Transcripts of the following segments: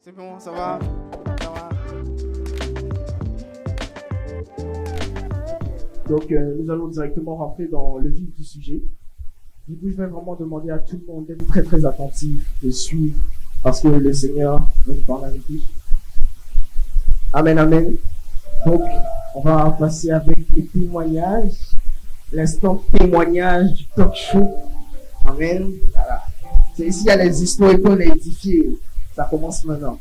C'est bon, ça va? Ça va. Donc, nous allons directement rentrer dans le vif du sujet. Du coup, je vais vraiment demander à tout le monde d'être très très attentif, de suivre, parce que le Seigneur veut nous parler avec tous. Amen, amen. Donc, on va passer avec les témoignages, l'instant témoignage du talk show. Amen. Voilà. C'est ici, il y a les histoires et puis on est édifié. Ça commence maintenant.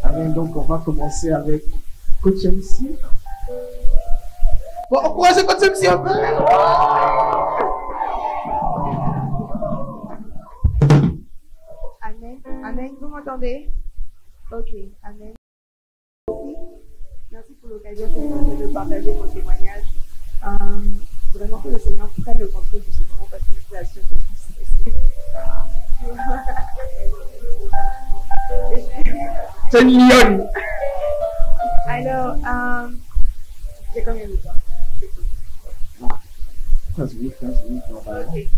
Amen. Donc, on va commencer avec Coach MC. Bon, encouragez Coach MC un peu. Amen. Amen. Vous m'entendez? Ok. Amen. Merci. Merci pour l'occasion que vous avez de partager mon témoignage. Vraiment que le Seigneur prenne le contrôle de ce moment parce que je suis sûre que je suis stressée. C'est une lionne. Alors, j'ai combien de temps? 15 minutes.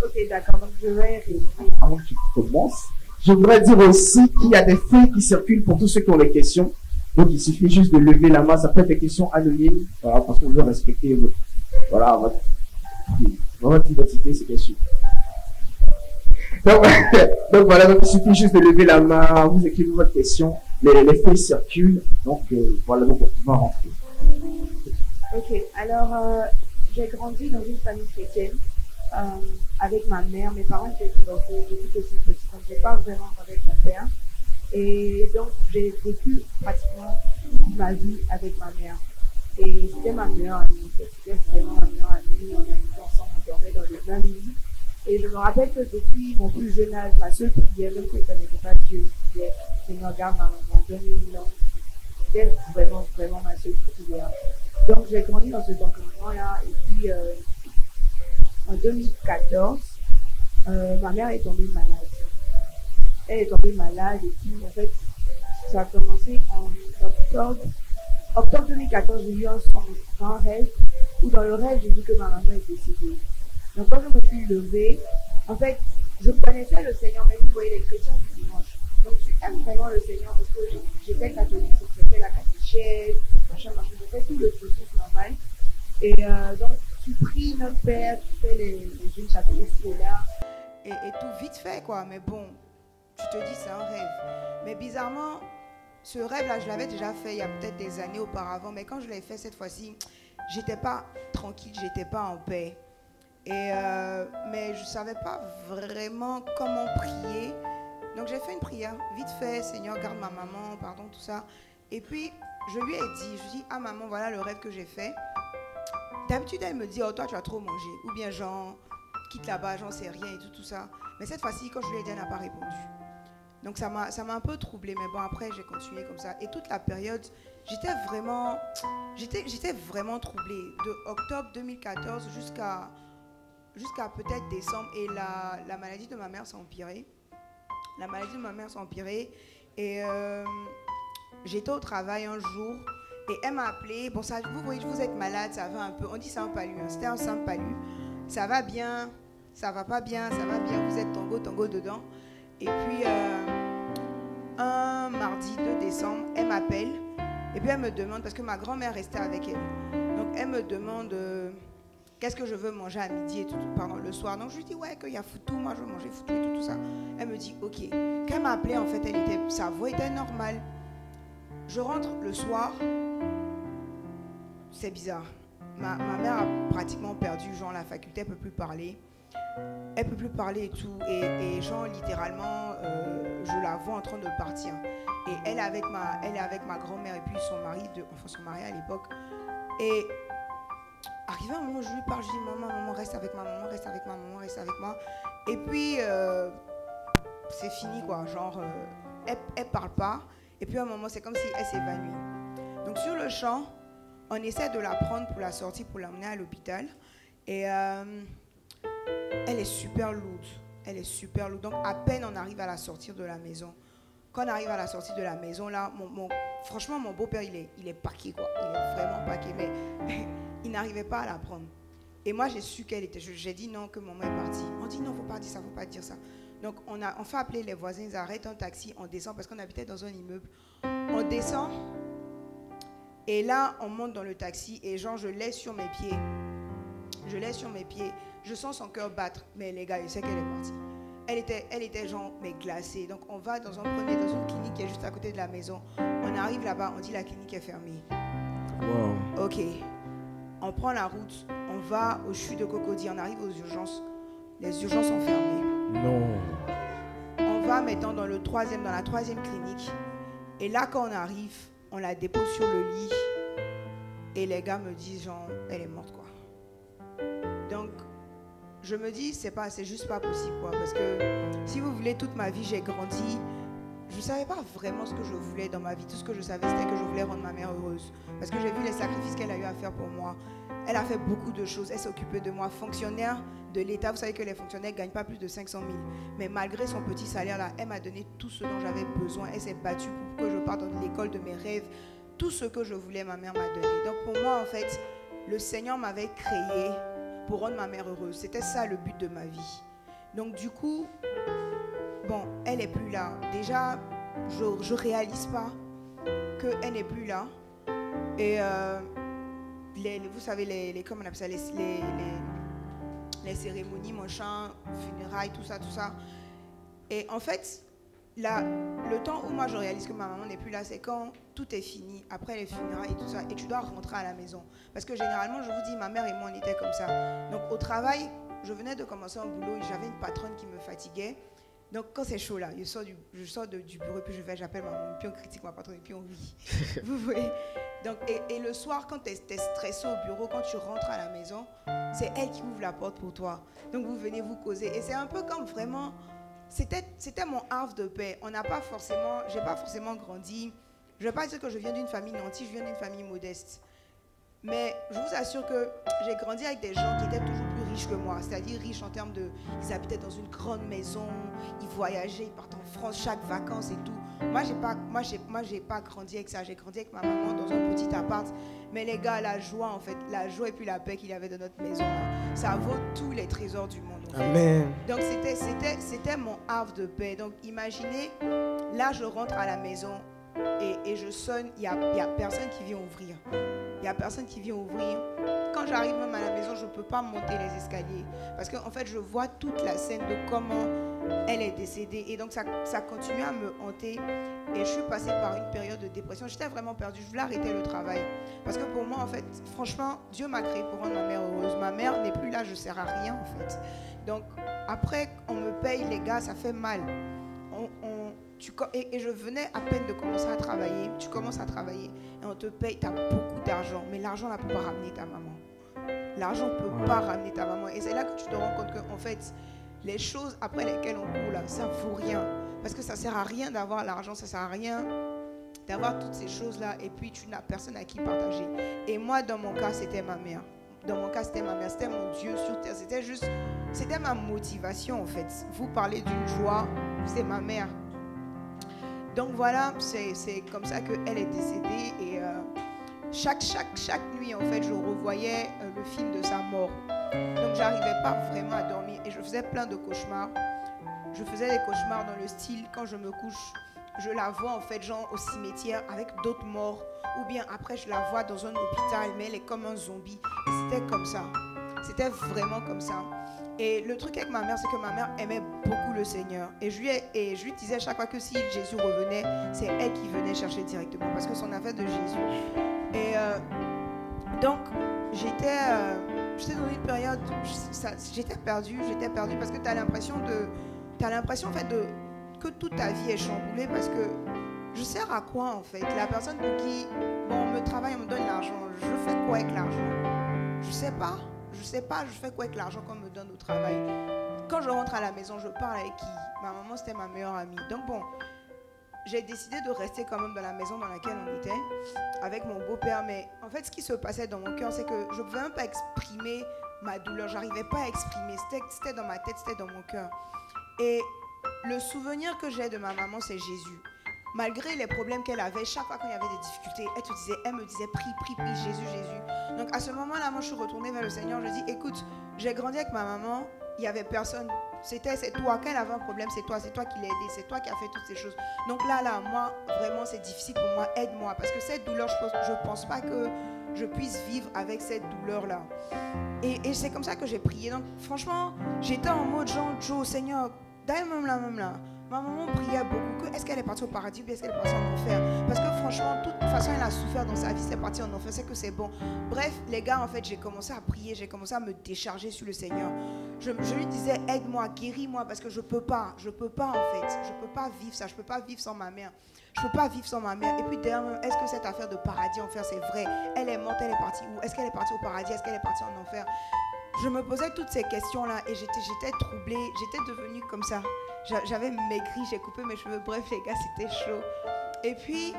Ok, d'accord. Donc, je vais répondre. Avant que tu commences, je voudrais dire aussi qu'il y a des feuilles qui circulent pour tous ceux qui ont des questions. Donc, il suffit juste de lever la main. Ça peut être des questions anonymes. Voilà, parce qu'on veut respecter votre identité, c'est bien sûr. Donc voilà, donc il suffit juste de lever la main, vous écrivez votre question, les feuilles circulent. Donc voilà, donc on va rentrer. Ok, alors j'ai grandi dans une famille chrétienne avec ma mère. Mes parents étaient divorcés depuis que je suis petite, donc j'ai pas vraiment avec mon père. Et donc j'ai vécu pratiquement toute ma vie avec ma mère. Et c'était ma meilleure amie, c'était vraiment ma meilleure amie. On était ensemble, on dormait dans le même lit. Et je me rappelle que depuis mon plus jeune âge, ma seule prière, même si je ne connaissais pas Dieu, je disais, Seigneur, garde ma maman, donne-lui ans. C'était vraiment, vraiment ma seule prière. Donc j'ai grandi dans ce environnement-là. Et puis en 2014, ma mère est tombée malade. Elle est tombée malade et puis en fait, ça a commencé en octobre 2014. J'ai eu un rêve où dans le rêve, j'ai vu que ma maman est décédée. Donc quand je me suis levée, en fait, je connaissais le Seigneur, mais vous voyez les chrétiens du dimanche. Donc tu aimes vraiment le Seigneur parce que j'étais catholique, donc je fais la catéchèse, machin, je fais tout le processus normal. Et donc tu pries notre Père, tu fais les unes chapitres ici et là. Et tout vite fait quoi, mais bon, tu te dis c'est un rêve. Mais bizarrement, ce rêve-là, je l'avais déjà fait il y a peut-être des années auparavant, mais quand je l'ai fait cette fois-ci, j'étais pas tranquille, j'étais pas en paix. Mais je ne savais pas vraiment comment prier. Donc j'ai fait une prière, vite fait, Seigneur, garde ma maman, pardon, tout ça. Et puis, je lui ai dit, ah maman, voilà le rêve que j'ai fait. D'habitude, elle me dit, oh toi, tu as trop mangé. Ou bien, genre, quitte là-bas, j'en sais rien et tout ça. Mais cette fois-ci, quand je lui ai dit, elle n'a pas répondu. Donc ça m'a un peu troublée, mais bon, après, j'ai continué comme ça. Et toute la période, j'étais vraiment troublée. De octobre 2014 jusqu'à peut-être décembre. Et la maladie de ma mère s'est empirée. Et j'étais au travail un jour. Et elle m'a appelé. Bon, ça, vous voyez, vous êtes malade, ça va un peu. On dit c'est un palu. Hein. C'était un simple palu. Ça va bien, ça va pas bien, ça va bien. Vous êtes tango dedans. Et puis, un mardi 2 décembre, elle m'appelle. Et puis, elle me demande, parce que ma grand-mère restait avec elle. Donc, elle me demande... qu'est-ce que je veux manger à midi et tout, pardon, le soir. Donc je lui dis ouais qu'il y a foutou, moi je veux manger foutou et tout ça. Elle me dit ok. Quand elle m'a appelé, en fait, sa voix était normale. Je rentre le soir, c'est bizarre. Ma mère a pratiquement perdu, genre la faculté, elle peut plus parler. Elle peut plus parler et tout. Et genre littéralement, je la vois en train de partir. Et elle est avec ma grand-mère et puis son mari à l'époque. Et arrivé à un moment, je lui parle, je dis maman, reste avec ma maman, reste avec moi. Et puis, c'est fini quoi, genre, elle parle pas. Et puis à un moment, c'est comme si elle s'évanouit. Donc sur le champ, on essaie de la prendre pour la sortir, pour l'emmener à l'hôpital. Et elle est super lourde. Donc à peine on arrive à la sortir de la maison. Quand on arrive à la sortie de la maison, là, franchement, mon beau-père, il est paqué quoi. Il est vraiment paqué, mais il n'arrivait pas à la prendre. Et moi, j'ai su qu'elle était. J'ai dit non, que maman est partie. On dit non, faut pas dire ça. Donc, on fait appeler les voisins, ils arrêtent un taxi, on descend parce qu'on habitait dans un immeuble. On descend et là, on monte dans le taxi et genre, je laisse sur mes pieds. Je laisse sur mes pieds. Je sens son cœur battre. Mais les gars, je sais qu'elle est partie. Elle était genre, mais glacée. Donc, on va dans une clinique qui est juste à côté de la maison. On arrive là-bas, on dit la clinique est fermée. Wow. Ok. On prend la route, on va au CHU de Cocody, on arrive aux urgences. Les urgences sont fermées. Non. On va maintenant dans la troisième clinique. Et là, quand on arrive, on la dépose sur le lit. Et les gars me disent, genre, elle est morte, quoi. Donc, je me dis, c'est juste pas possible, quoi. Parce que si vous voulez, toute ma vie, j'ai grandi. Je ne savais pas vraiment ce que je voulais dans ma vie. Tout ce que je savais, c'était que je voulais rendre ma mère heureuse. Parce que j'ai vu les sacrifices qu'elle a eu à faire pour moi. Elle a fait beaucoup de choses. Elle s'est occupée de moi. Fonctionnaire de l'État, vous savez que les fonctionnaires ne gagnent pas plus de 500 000. Mais malgré son petit salaire, là, elle m'a donné tout ce dont j'avais besoin. Elle s'est battue pour que je parte dans l'école de mes rêves. Tout ce que je voulais, ma mère m'a donné. Donc pour moi, en fait, le Seigneur m'avait créé pour rendre ma mère heureuse. C'était ça le but de ma vie. Donc du coup, bon, elle n'est plus là. Déjà, je ne réalise pas qu'elle n'est plus là. Et vous savez, comment on appelle ça, les cérémonies, machin, funérailles, tout ça. Et en fait, là, le temps où moi je réalise que ma maman n'est plus là, c'est quand tout est fini, après les funérailles et tout ça, et tu dois rentrer à la maison. Parce que généralement, je vous dis, ma mère et moi, on était comme ça. Donc au travail, je venais de commencer un boulot et j'avais une patronne qui me fatiguait. Donc quand c'est chaud là, je sors du bureau et puis j'appelle ma maman, puis on critique ma patronne et puis on rit. Vous voyez. Donc, et le soir, quand tu es stressé au bureau, quand tu rentres à la maison, c'est elle qui ouvre la porte pour toi. Donc vous venez vous causer. Et c'est un peu comme vraiment, c'était mon havre de paix. J'ai pas forcément grandi. Je ne vais pas dire que je viens d'une famille nantie, je viens d'une famille modeste. Mais je vous assure que j'ai grandi avec des gens qui étaient toujours plus riches que moi. C'est-à-dire riches en termes de... Ils habitaient dans une grande maison, ils voyageaient, ils partent en France chaque vacances et tout. Moi, j'ai pas grandi avec ça. J'ai grandi avec ma maman dans un petit appart. Mais les gars, la joie, en fait, la joie et puis la paix qu'il y avait dans notre maison, ça vaut tous les trésors du monde. En fait. Amen. Donc, c'était mon havre de paix. Donc, imaginez, là, je rentre à la maison et je sonne, il y a personne qui vient ouvrir. Il n'y a personne qui vient ouvrir. Quand j'arrive même à la maison, je ne peux pas monter les escaliers. Parce qu'en fait, je vois toute la scène de comment elle est décédée. Et donc, ça continue à me hanter. Et je suis passée par une période de dépression. J'étais vraiment perdue. Je voulais arrêter le travail. Parce que pour moi, en fait, franchement, Dieu m'a créé pour rendre ma mère heureuse. Ma mère n'est plus là, je ne sers à rien, en fait. Donc, après, on me paye, les gars, ça fait mal. Et je venais à peine de commencer à travailler. Tu commences à travailler et on te paye, tu as beaucoup d'argent. Mais l'argent ne peut pas ramener ta maman. L'argent ne peut pas ramener ta maman. Et c'est là que tu te rends compte que, en fait, les choses après lesquelles on court là, ça ne vaut rien. Parce que ça ne sert à rien d'avoir l'argent, ça ne sert à rien d'avoir toutes ces choses-là. Et puis, tu n'as personne à qui partager. Et moi, dans mon cas, c'était ma mère. Dans mon cas, c'était ma mère. C'était mon Dieu sur terre. C'était ma motivation, en fait. Vous parlez d'une joie, c'est ma mère. Donc voilà, c'est comme ça qu'elle est décédée et chaque nuit, en fait, je revoyais le film de sa mort. Donc j'arrivais pas vraiment à dormir et je faisais plein de cauchemars. Je faisais des cauchemars dans le style, quand je me couche, je la vois en fait genre au cimetière avec d'autres morts ou bien après je la vois dans un hôpital mais elle est comme un zombie. Et c'était comme ça. C'était vraiment comme ça. Et le truc avec ma mère, c'est que ma mère aimait beaucoup le Seigneur. Et je lui disais à chaque fois que si Jésus revenait, c'est elle qui venait chercher directement. Parce que c'est son affaire de Jésus. Et donc, j'étais dans une période, j'étais perdue parce que tu as l'impression en fait que toute ta vie est chamboulée parce que je sers à quoi en fait? La personne pour qui on me travaille, on me donne l'argent, je fais quoi avec l'argent? Je sais pas, je fais quoi avec l'argent qu'on me donne au travail. Quand je rentre à la maison, je parle avec qui? Ma maman, c'était ma meilleure amie. Donc bon, j'ai décidé de rester quand même dans la maison dans laquelle on était, avec mon beau-père. Mais en fait, ce qui se passait dans mon cœur, c'est que je ne pouvais même pas exprimer ma douleur. Je n'arrivais pas à exprimer. C'était dans ma tête, c'était dans mon cœur. Et le souvenir que j'ai de ma maman, c'est Jésus. Malgré les problèmes qu'elle avait, chaque fois qu'il y avait des difficultés, elle me disait, prie, prie, prie, Jésus, Jésus. Donc à ce moment-là, moi, je suis retournée vers le Seigneur. Je dis, écoute, j'ai grandi avec ma maman. Il n'y avait personne c'est toi. Quand elle avait un problème, c'est toi qui l'as aidé, c'est toi qui as fait toutes ces choses. Donc là, moi, vraiment, c'est difficile pour moi. Aide-moi. Parce que cette douleur, je pense pas que je puisse vivre avec cette douleur-là. Et c'est comme ça que j'ai prié. Donc, franchement, j'étais en mode genre, Joe, Seigneur, même là. Ma maman priait beaucoup. Est-ce qu'elle est partie au paradis ou est-ce qu'elle est partie en enfer? Parce que franchement, de toute façon, elle a souffert dans sa vie. C'est parti en enfer. C'est que c'est bon. Bref, les gars, en fait, j'ai commencé à prier. J'ai commencé à me décharger sur le Seigneur. Je lui disais, aide-moi, guéris-moi. Parce que je peux pas en fait. Je peux pas vivre ça. Je peux pas vivre sans ma mère. Je peux pas vivre sans ma mère. Et puis derrière, est-ce que cette affaire de paradis, enfer, c'est vrai? Elle est morte, elle est partie où? Est-ce qu'elle est partie au paradis? Est-ce qu'elle est partie en enfer? Je me posais toutes ces questions-là et j'étais troublée. J'étais devenue comme ça. J'avais maigri, j'ai coupé mes cheveux. Bref, les gars, c'était chaud. Et puis,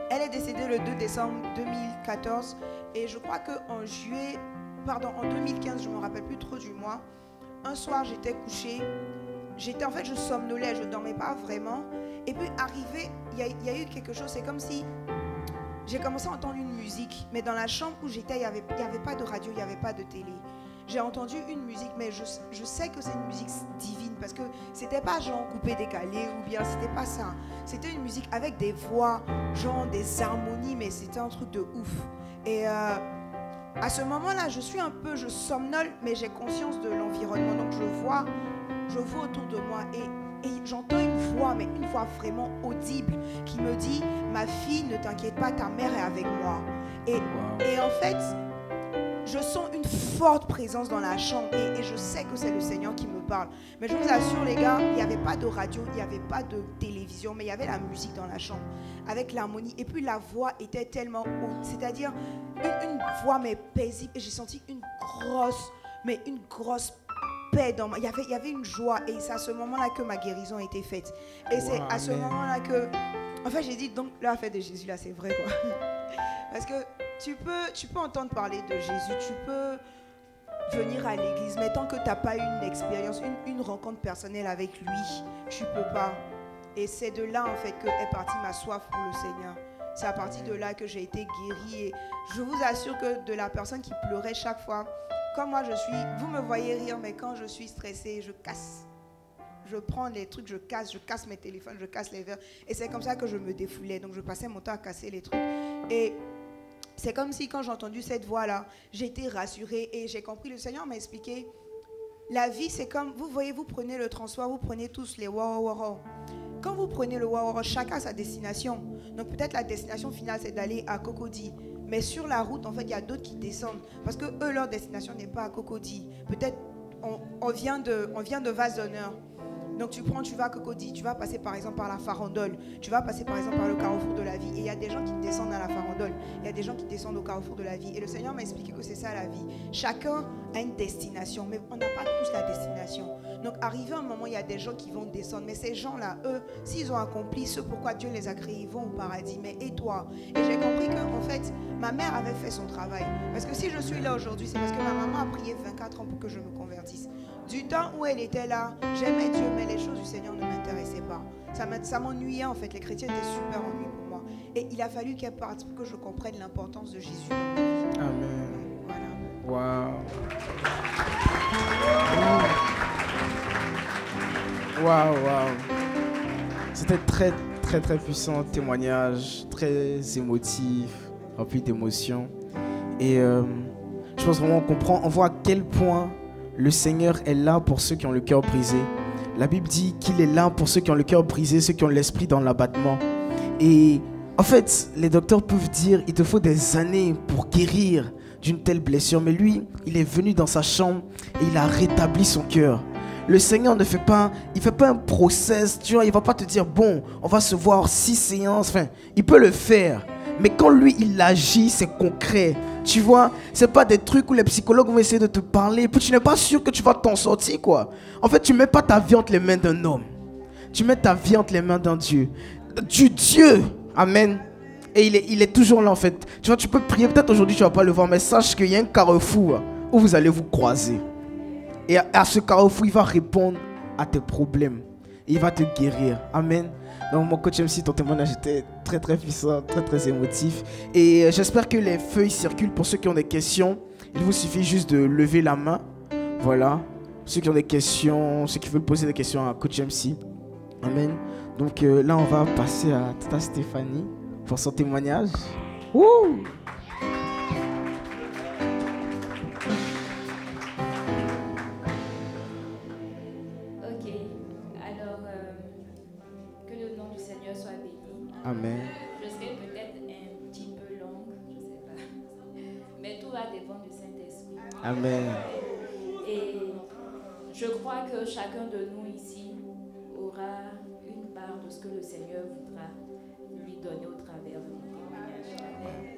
elle est décédée le 2 décembre 2014. Et je crois qu'en en 2015, je ne me rappelle plus trop du mois. Un soir, j'étais couchée. En fait, je somnolais, je ne dormais pas vraiment. Et puis, arrivé, il y a eu quelque chose. C'est comme si j'ai commencé à entendre une musique. Mais dans la chambre où j'étais, il n'y avait pas de radio, il n'y avait pas de télé. J'ai entendu une musique, mais je sais que c'est une musique divine parce que c'était pas genre coupé, décalé ou bien c'était pas ça. C'était une musique avec des voix, genre des harmonies, mais c'était un truc de ouf. Et à ce moment-là, je somnole, mais j'ai conscience de l'environnement. Donc je vois autour de moi et j'entends une voix, mais une voix vraiment audible qui me dit, ma fille, ne t'inquiète pas, ta mère est avec moi. Et en fait, je sens une forte présence dans la chambre et je sais que c'est le Seigneur qui me parle. Mais je vous assure les gars, il n'y avait pas de radio, il n'y avait pas de télévision, mais il y avait la musique dans la chambre avec l'harmonie. Et puis la voix était tellement haute, c'est-à-dire une voix mais paisible. Et j'ai senti une grosse paix dans moi. Il y avait une joie et c'est à ce moment-là que ma guérison a été faite. Et c'est à ce moment-là que... En fait, j'ai dit, donc la fête de Jésus, là, c'est vrai quoi. Parce que tu peux entendre parler de Jésus, tu peux venir à l'église, mais tant que tu n'as pas une expérience, une rencontre personnelle avec lui, tu ne peux pas. Et c'est de là, en fait, que est partie ma soif pour le Seigneur. C'est à partir de là que j'ai été guérie. Et je vous assure que de la personne qui pleurait chaque fois, comme moi je suis, vous me voyez rire, mais quand je suis stressée, je casse. Je prends les trucs, je casse mes téléphones, je casse les verres. Et c'est comme ça que je me défoulais. Donc je passais mon temps à casser les trucs. Et c'est comme si quand j'ai entendu cette voix-là, j'étais rassurée et j'ai compris. Le Seigneur m'a expliqué, la vie c'est comme, vous voyez, vous prenez le transport, vous prenez tous les wow. Quand vous prenez le wow, chacun a sa destination. Donc peut-être la destination finale c'est d'aller à Cocody. Mais sur la route, en fait, il y a d'autres qui descendent. Parce que eux, leur destination n'est pas à Cocody. Peut-être on vient de Vase d'Honneur. Donc tu vas à Cocody, tu vas passer par exemple par la Farandole, tu vas passer par exemple par le carrefour de la vie. Et il y a des gens qui descendent à la Farandole, il y a des gens qui descendent au carrefour de la vie. Et le Seigneur m'a expliqué que c'est ça la vie. Chacun a une destination, mais on n'a pas tous la destination. Donc arrivé un moment, il y a des gens qui vont descendre. Mais ces gens-là, eux, s'ils ont accompli ce pourquoi Dieu les a créés, ils vont au paradis. Mais et toi? Et j'ai compris qu'en fait, ma mère avait fait son travail. Parce que si je suis là aujourd'hui, c'est parce que ma maman a prié 24 ans pour que je me convertisse. Du temps où elle était là, j'aimais Dieu, mais les choses du Seigneur ne m'intéressaient pas. Ça m'ennuyait en fait. Les chrétiens étaient super ennuyeux pour moi. Et il a fallu qu'elle parte pour que je comprenne l'importance de Jésus dans ma vie. Amen. Voilà. Waouh. C'était très puissant témoignage, très émotif, rempli d'émotions. Et je pense vraiment on voit à quel point le Seigneur est là pour ceux qui ont le cœur brisé. La Bible dit qu'il est là pour ceux qui ont le cœur brisé, ceux qui ont l'esprit dans l'abattement. Et en fait, les docteurs peuvent dire il te faut des années pour guérir d'une telle blessure. Mais lui, il est venu dans sa chambre et il a rétabli son cœur. Le Seigneur ne fait pas, il fait pas un process, tu vois, il va pas te dire bon, on va se voir 6 séances, enfin, il peut le faire. Mais quand lui, il agit, c'est concret. Tu vois, c'est pas des trucs où les psychologues vont essayer de te parler, puis tu n'es pas sûr que tu vas t'en sortir, quoi. En fait, tu mets pas ta vie entre les mains d'un homme. Tu mets ta vie entre les mains d'un Dieu. Du Dieu. Amen. Et il est toujours là, en fait. Tu vois, tu peux prier, peut-être aujourd'hui tu vas pas le voir, mais sache qu'il y a un carrefour où vous allez vous croiser. Et à ce carrefour, il va répondre à tes problèmes. Et il va te guérir. Amen. Donc mon coach MC, ton témoignage était très puissant, très émotif. Et j'espère que les feuilles circulent pour ceux qui ont des questions. Il vous suffit juste de lever la main. Voilà. ceux qui ont des questions, ceux qui veulent poser des questions à Coach MC. Amen. Donc là, on va passer à Tata Stéphanie pour son témoignage. Wouh! Ok, alors que le nom du Seigneur soit béni. Amen. Je serai peut-être un petit peu longue, je ne sais pas. Mais tout va dépendre du Saint-Esprit. Amen. Et je crois que chacun de nous ici aura une part de ce que le Seigneur voudra lui donner au travers de mon témoignage. Amen.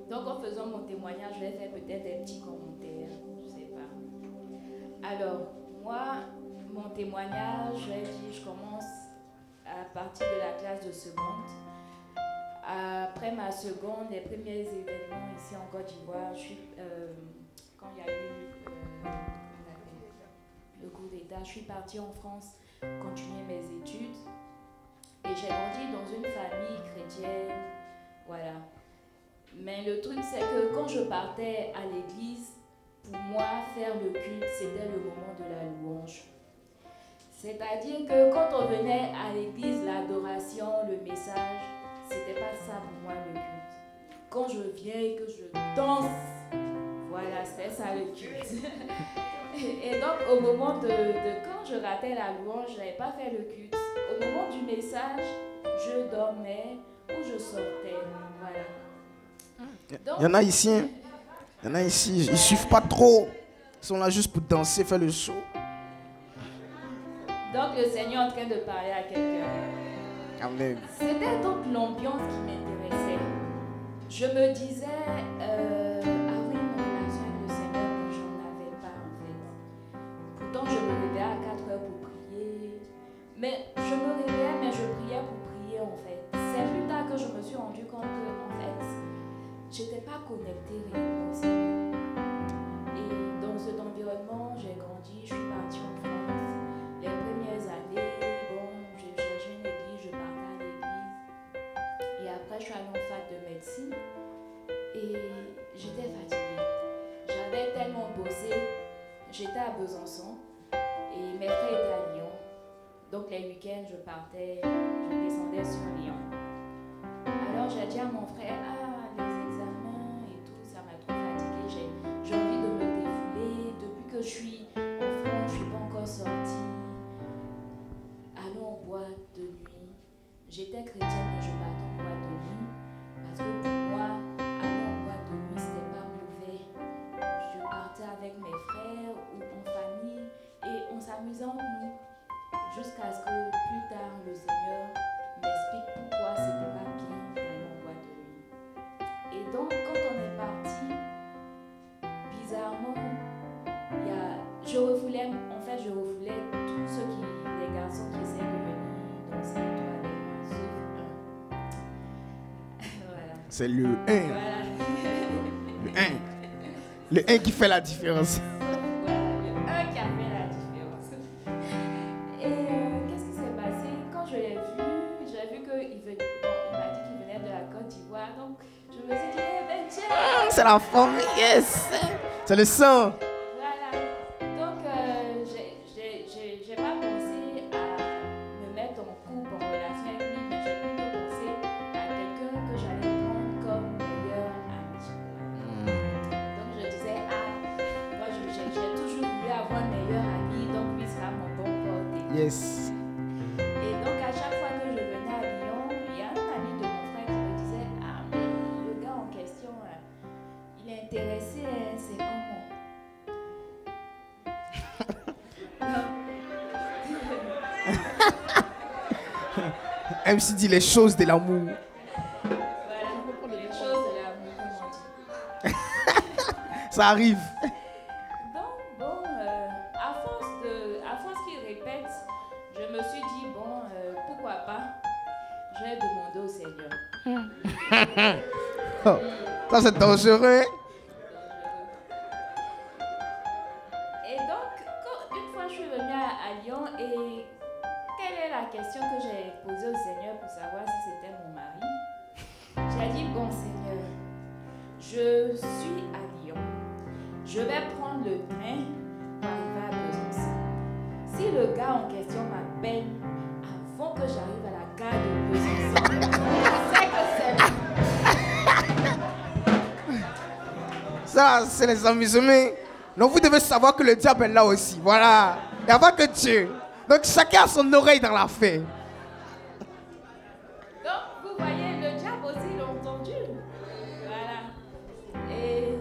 Donc en faisant mon témoignage, je vais faire peut-être des petits commentaires, je ne sais pas. Alors, moi, mon témoignage, je commence à partir de la classe de seconde. Après ma seconde, les premiers événements ici en Côte d'Ivoire, quand il y a eu le coup d'État, je suis partie en France continuer mes études. Et j'ai grandi dans une famille chrétienne, voilà. Mais le truc, c'est que quand je partais à l'église, pour moi, faire le culte, c'était le moment de la louange. C'est-à-dire que quand on venait à l'église, l'adoration, le message, c'était pas ça pour moi le culte. Quand je viens et que je danse, voilà, c'était ça le culte. Et donc, au moment de quand je ratais la louange, je n'avais pas fait le culte. Au moment du message, je dormais ou je sortais, voilà. Donc, Il y en a ici, hein? Il y en a ici, ils ne suivent pas trop. Ils sont là juste pour danser, faire le show. Donc le Seigneur est en train de parler à quelqu'un. Amen. C'était donc l'ambiance qui m'intéressait. Je me disais, oui, mon relation avec le Seigneur, que j'en avais pas en fait. Pourtant, je me réveillais à 4 heures pour prier. Mais je me réveillais, mais je priais pour prier en fait. C'est plus tard que je me suis rendu compte que, en fait, je n'étais pas connectée réellement au Seigneur. Et dans cet environnement, j'ai grandi, je suis partie en France. Les premières années, bon, j'ai cherché une église, je partais à l'église. Et après, je suis allée en fac de médecine. Et j'étais fatiguée. J'avais tellement bossé. J'étais à Besançon. Et mes frères étaient à Lyon. Donc les week-ends, je partais, je descendais sur Lyon. Alors j'ai dit à mon frère, les examens et tout, ça m'a trop fatiguée. J'ai envie de me défouler. Depuis que je suis en France, je ne suis pas encore sortie. Allons en boîte de nuit. J'étais chrétienne, mais je partais en boîte de nuit. Parce que pour moi, aller en boîte de nuit, c'était pas mauvais. Je partais avec mes frères ou en famille et on s'amusait entre nous. Jusqu'à ce que plus tard, le Seigneur m'explique pourquoi c'était pas bien d'aller en boîte de nuit. Et donc, quand on est parti, bizarrement, je refoulais tous ceux les garçons qui essaient de venir danser et tout avec moi, sauf un. Voilà. C'est le 1. Voilà. Le 1. Le 1 qui fait la différence. Voilà, le 1 qui a fait la différence. Et qu'est-ce qui s'est passé? Quand je l'ai vu, j'ai vu qu'il m'a dit qu'il venait de la Côte d'Ivoire. Donc, je me suis dit, eh ben tiens! C'est la famille, yes! C'est le sang. Voilà. Donc, j'ai pas pensé à me mettre en couple, en relation avec lui, mais j'ai plutôt pensé à quelqu'un que j'allais prendre comme meilleur ami. Donc, je disais, moi, j'ai toujours voulu avoir un meilleur ami, donc lui sera mon bon pote. Yes. Et donc, à chaque fois que je venais à Lyon, il y a un ami de mon frère qui me disait, mais le gars en question, il est intéressé, c'est comment? MC dit les choses de l'amour. Voilà, les choses de l'amour, comme on dit. Ça arrive. Donc, bon, à force qu'il répète, je me suis dit, bon, pourquoi pas, je vais demander au Seigneur. Oh, ça c'est dangereux. Et donc, une fois je suis venue à Lyon, et quelle est la question que j'ai posée au Seigneur pour savoir si c'était mon mari? J'ai dit, bon Seigneur, je suis à Lyon. Je vais prendre le train pour arriver à Besançon. Si le gars en question m'appelle avant que j'arrive à la gare de Besançon, je sais que c'est... Ça, c'est les amusements. Donc vous devez savoir que le diable est là aussi. Voilà. Il n'y a pas que Dieu. Donc chacun a son oreille dans l'affaire. Donc, vous voyez, le diable aussi l'a entendu. Voilà. Et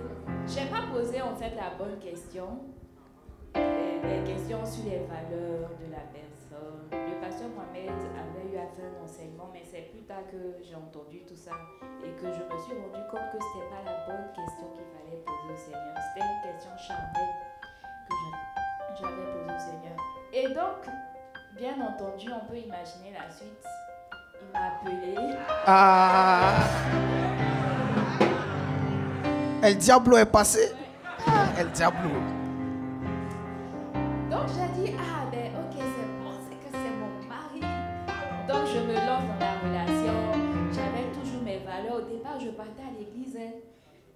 je n'ai pas posé en fait la bonne question. Les questions sur les valeurs de la personne. Le pasteur Mohamed avait eu à faire un enseignement, mais c'est plus tard que j'ai entendu tout ça et que je me suis rendu compte que ce n'était pas la bonne question qu'il fallait poser au Seigneur. C'était une question charnelle que j'avais posée au Seigneur. Et donc, bien entendu, on peut imaginer la suite. Il m'a appelé. Ah. El Diablo est passé. El Diablo. Donc j'ai dit, ah ben ok, c'est bon, c'est que c'est mon mari. Donc je me lance dans la relation. J'avais toujours mes valeurs. Au départ, je partais à l'église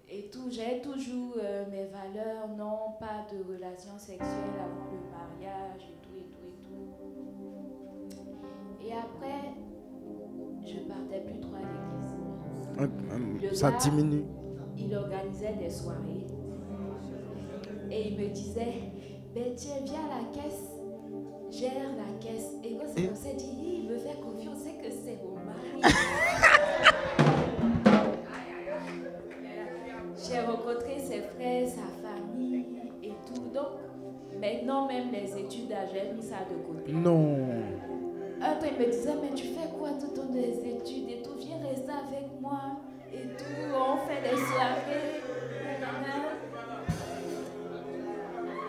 et tout. J'avais toujours mes valeurs, non, pas de relation sexuelle avant le mariage et tout, et tout, et tout. Et après, je partais plus trop à l'église. Ça diminue. Il organisait des soirées et il me disait, ben tiens, viens à la caisse, gère la caisse. Et quand on s'est dit, il me fait confiance, c'est que c'est mon mari. J'ai rencontré ses frères, sa famille et tout. Donc, maintenant même les études, j'ai mis ça de côté. Non. Un temps, il me disait, mais tu fais quoi tout au long des études et tout, viens rester avec moi et tout, on fait des soirées.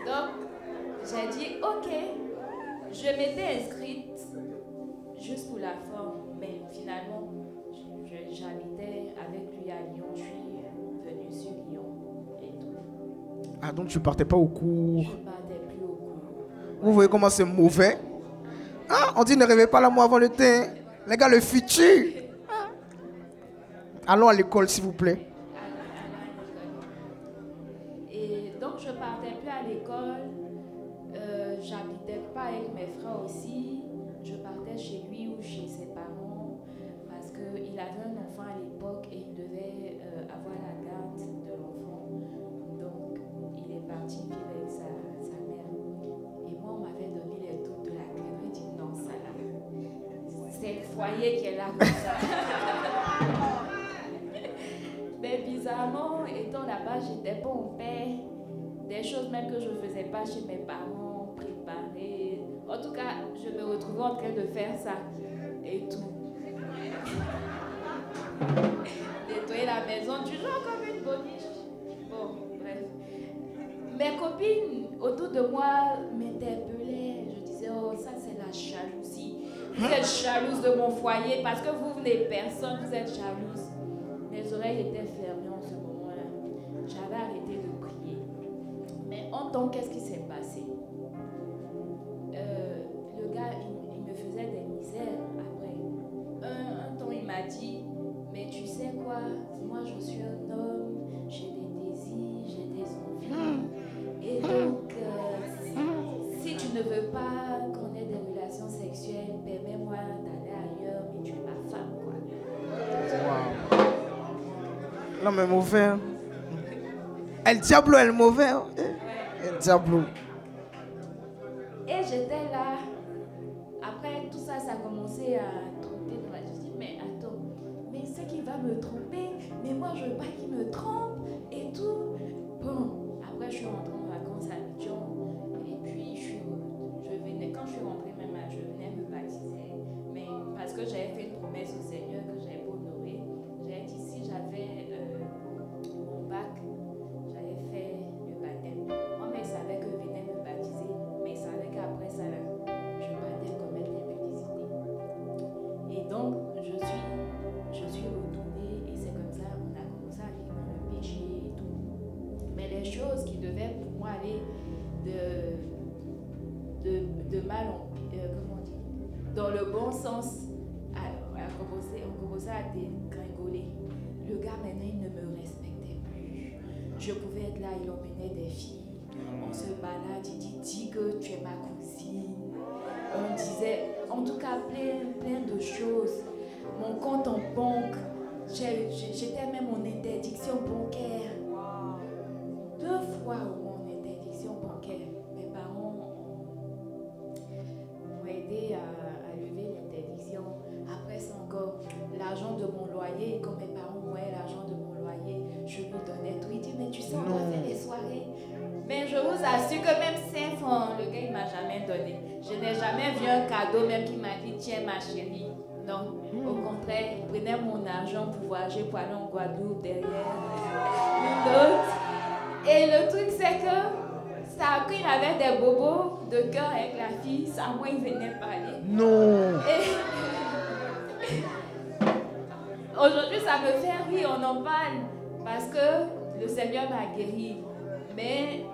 Donc, j'ai dit, ok, je m'étais inscrite juste pour la forme, mais finalement, j'habitais avec lui à Lyon, je suis venue sur Lyon et tout. Ah, donc tu partais pas au cours? Je partais plus au cours. Vous voyez comment c'est mauvais? Ah, on dit ne rêvez pas l'amour avant le temps. Les gars, le futur. Allons à l'école, s'il vous plaît. Et donc, je partais plus à l'école. J'habitais pas avec mes frères aussi. Je partais chez lui ou chez ses parents parce qu'il avait un enfant à l'époque et il devait avoir la garde de l'enfant. Donc, il est parti vivre avec sa mère. Et moi, on m'avait donné les doutes de la clé. Je me dis non, ça là, c'est le foyer qui est là comme ça. Mais bizarrement, étant là-bas, j'étais bon père. Des choses même que je ne faisais pas chez mes parents, préparer. En tout cas, je me retrouvais en train de faire ça et tout. Nettoyer la maison, toujours comme une boniche. Bon, bref. Mes copines autour de moi m'interpellaient. Je disais, oh, ça c'est la jalousie. Vous êtes jalouse de mon foyer parce que vous n'êtes personne, vous êtes jalouse. Mes oreilles étaient fermées en ce moment-là. J'avais arrêté de prier. Mais en temps, qu'est-ce qui s'est passé? Le gars, il me faisait des misères après. Un temps, il m'a dit, mais tu sais quoi? Moi, je suis un homme, j'ai des désirs, j'ai des envies. Et donc, si tu ne veux pas qu'on ait des relations sexuelles, permets-moi d'aller ailleurs, mais tu es ma femme, quoi. Wow. L'homme est mauvais. El Diablo est mauvais. El Diablo. Et j'étais là. Après tout ça, ça a commencé à tromper dans la tête. Je dis, mais attends, mais c'est qui va me tromper? Mais moi, je veux pas qu'il me trompe et tout. Bon, après, je suis rentrée en vacances à Abidjan. Et puis, quand je suis rentrée même, je venais me baptiser. Mais parce que j'avais fait une promesse au Seigneur que j'avais pas honorée. J'avais dit, si j'avais mon bac, j'avais fait le baptême. Moi, mais il savait que je venais me baptiser. Mais il savait qu'après ça, je partais commettre l'impudicité. Et donc, je suis retournée et c'est comme ça, on a commencé à vivre dans le péché et tout. Mais les choses qui devaient pour moi aller de mal en comment on dit, dans le bon sens, on commençait à dégringoler. Le gars maintenant il ne me respectait plus. Je pouvais être là, il emmenait des filles On se balade, il dit que tu es ma cousine. On disait, en tout cas, plein de choses. Mon compte en banque, j'étais même en interdiction bancaire. 2 fois au moins en interdiction bancaire. Mes parents m'ont aidé à lever l'interdiction. Après ça encore, l'argent de mon loyer, quand mes parents voyaient l'argent de mon loyer, je lui donnais tout. Il dit, mais tu sais, on doit faire des soirées. Mais je vous assure que même 5 francs, le gars, il m'a jamais donné. Je n'ai jamais vu un cadeau, même qui m'a dit, tiens ma chérie. Non, au contraire, il prenait mon argent pour voyager, pour aller en Guadeloupe derrière une autre. Et le truc, c'est que ça, quand il avait des bobos de cœur avec la fille, ça, moi, il venait parler. Non. Et aujourd'hui, ça me fait rire, on en parle, parce que le Seigneur m'a guéri. Mais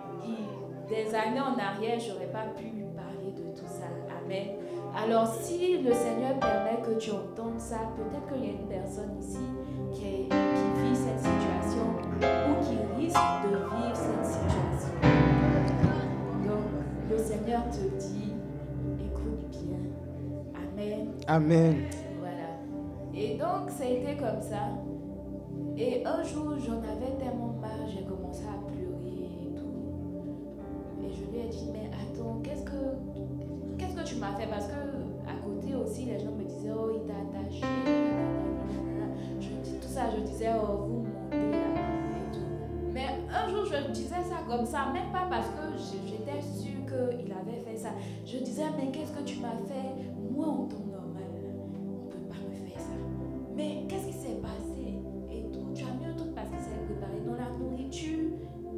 des années en arrière, je n'aurais pas pu lui parler de tout ça. Amen. Alors, si le Seigneur permet que tu entendes ça, peut-être qu'il y a une personne ici qui vit cette situation ou qui risque de vivre cette situation. Donc, le Seigneur te dit, écoute bien. Amen. Amen. Voilà. Et donc, ça a été comme ça. Et un jour, j'en avais tellement marre, j'ai commencé à pleurer et tout. Et je lui ai dit, mais attends, qu'est-ce que tu m'as fait? Parce que à côté aussi, les gens me disaient, oh, il t'a attaché, je dis tout ça, je disais, oh, vous montez là et tout. Mais un jour, je disais ça comme ça, même pas parce que j'étais sûre qu'il avait fait ça. Je disais, mais qu'est-ce que tu m'as fait? Moi, en temps normal, on ne peut pas me faire ça. Mais qu'est-ce qui s'est passé? Et tout, tu as mis un truc parce qu'il s'est préparé dans la nourriture.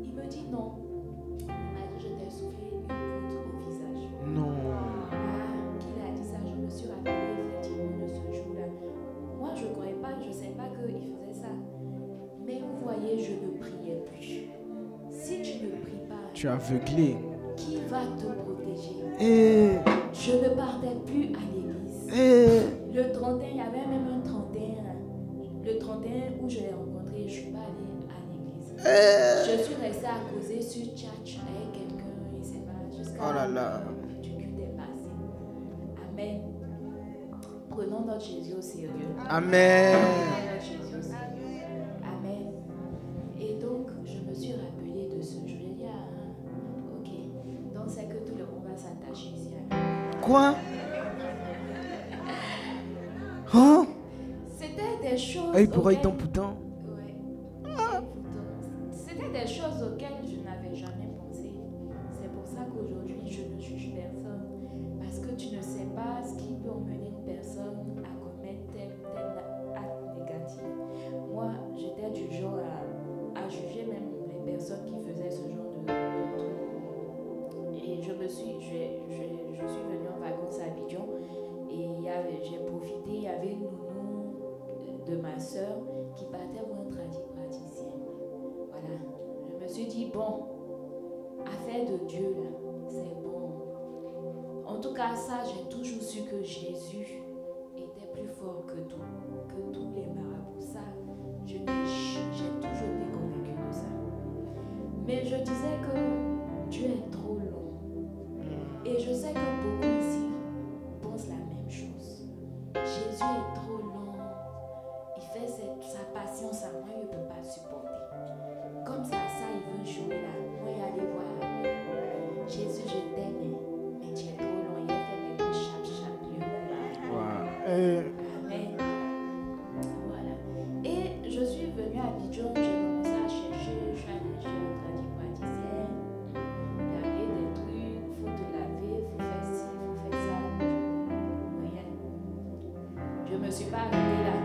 Il me dit non. Il m'a dit, je t'ai soufflé une goutte au visage. Non. Qu'il a dit ça, je me suis rappelé effectivement de ce jour-là. Moi, je ne croyais pas, je ne savais pas qu'il faisait ça. Mais vous voyez, je ne priais plus. Si tu ne pries pas, Tu es aveuglé. qui va te protéger? Et Je ne partais plus à l'église. Le 31, il y avait même un 31. Le 31 où je l'ai rencontré, je ne suis pas allée à l'église. Je suis restée à causer sur tchatch avec quelqu'un, je ne sais pas, jusqu'à oh là là. du culte est passé. Amen. Prenons notre Jésus au sérieux. Amen. Prenons notre Jésus au sérieux. Amen. Et donc, je me suis rappelé de ce jour. Je dis, ok, donc c'est que tout le monde va s'attacher ici à lui. Quoi? Hein? C'était des choses. Hey, pour auxquelles- ton poutin. Ouais. C'était des choses auxquelles je n'avais jamais pensé. C'est pour ça qu'aujourd'hui, je ne juge personne. Parce que tu ne sais pas ce qui peut emmener une personne à commettre tel acte négatif. Moi, j'étais du genre à juger même les personnes qui faisaient ce genre de trucs. Et je suis venue en vacances à Abidjan. Et j'ai profité, il y avait une nounou de ma soeur qui partait pour un praticien. Voilà. Je me suis dit, bon, affaire de Dieu, là, c'est bon. En tout cas, ça, j'ai toujours su que Jésus était plus fort que tous les marabouts. Ça, j'ai toujours été convaincue de ça. Mais je disais que Dieu est trop long. Et je sais que beaucoup ici pensent la même chose. Jésus est trop long. Il fait sa patience à moi, il ne peut pas supporter. Comme ça, il veut jouer là. Moi, il allait voir. Jésus, je t'aime, mais tu es trop long. Il a fait des trucs chap. Wow. Amen. Voilà. Et je suis venue à Abidjan, j'ai commencé à chercher, je suis allée chez un tradipraticien. Il y avait des trucs, il faut te laver, il faut faire ci, il faut faire ça. Rien. Je ne me suis pas arrêtée là.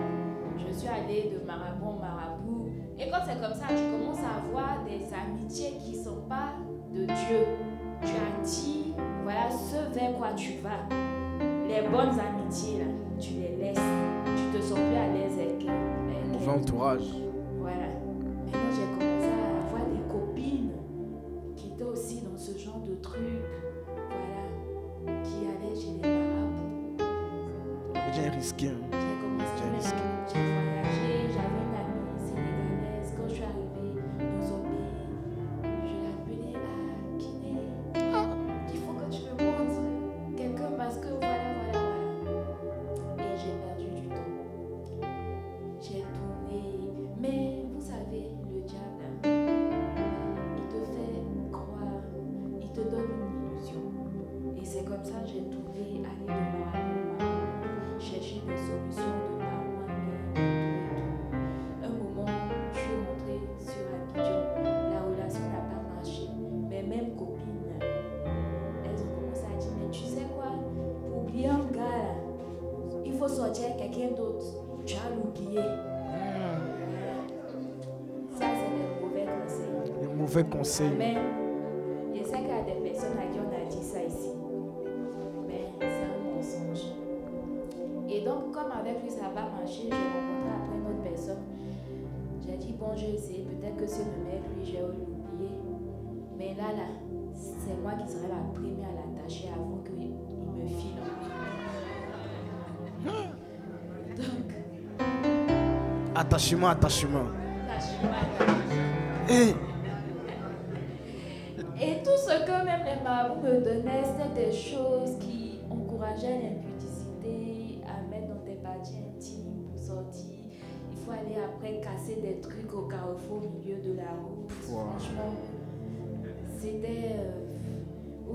Je suis allée de marabout en marabout. Et quand c'est comme ça, tu commences à avoir des amitiés qui ne sont pas de Dieu. Tu attires, voilà ce vers quoi tu vas. Les bonnes amitiés, là, tu les laisses. Tu te sens plus à l'aise avec Mauvais entourage. Voilà. Maintenant, j'ai commencé à avoir des copines qui étaient aussi dans ce genre de trucs. Voilà. Qui allaient chez les marabouts. J'ai risqué. Hein. J'ai commencé J'ai risqué. j'ai voyagé. J'avais une amie sénégalaise. Quand je suis arrivée dans son pays, je l'appelais comme ça j'ai trouvé aller de ma chercher des solutions de par moi-même. Un moment, je suis rentrée sur Abidjan, la relation n'a pas marché. Mes mêmes copines, elles ont commencé à dire, mais tu sais quoi, pour oublier un gars là, il faut sortir avec quelqu'un d'autre. Tu vas l'oublier. Ça, c'est des mauvais conseils. Les mauvais conseils. Mais je sais qu'il y a des personnes à qui on a dit ça ici. Mais c'est un mensonge. Et donc, comme avec lui, ça n'a pas marché, j'ai rencontré après une autre personne. J'ai dit, bon, je vais essayer. Peut-être que si je me mets avec lui, je vais l'oublier. Mais là, c'est moi qui serai la première à l'attacher avant qu'il me file. Donc, attachement. Et tout ce que même les marabouts me donnaient, c'était des choses qui encourageaient l'impudicité, à mettre dans des parties intimes pour sortir. Il faut aller après casser des trucs au carrefour au milieu de la route. Franchement, c'était...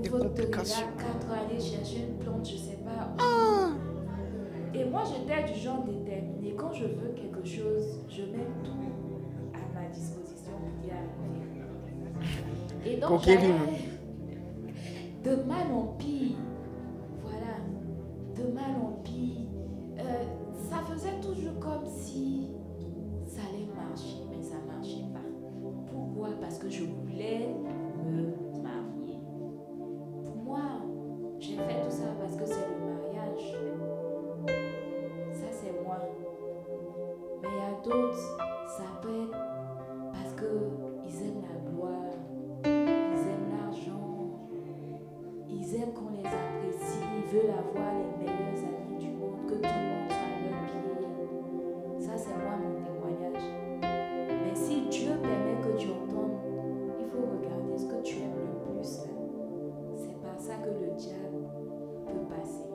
des faut complications. 4 aller chercher une plante, je sais pas. Et moi, j'étais du genre déterminée. Quand je veux quelque chose, je mets tout à ma disposition pour y arriver. Et donc, j'allais de mal en pire. Voilà, de mal en pire. Ça faisait toujours comme si ça allait marcher, mais ça ne marchait pas. Pourquoi? Parce que je voulais me marier. Pour moi, j'ai fait tout ça parce que c'est le mariage. Ça, c'est moi. Mais il y a d'autres, ça peut être parce qu'ils aiment la gloire, ils aiment l'argent, ils aiment qu'on les apprécie, ils veulent avoir les meilleurs amis du monde, que tout le monde soit à leur pied. Ça, c'est moi mon témoignage. Mais si Dieu permet que tu entendes, il faut regarder ce que tu aimes le plus. C'est par ça que le diable peut passer.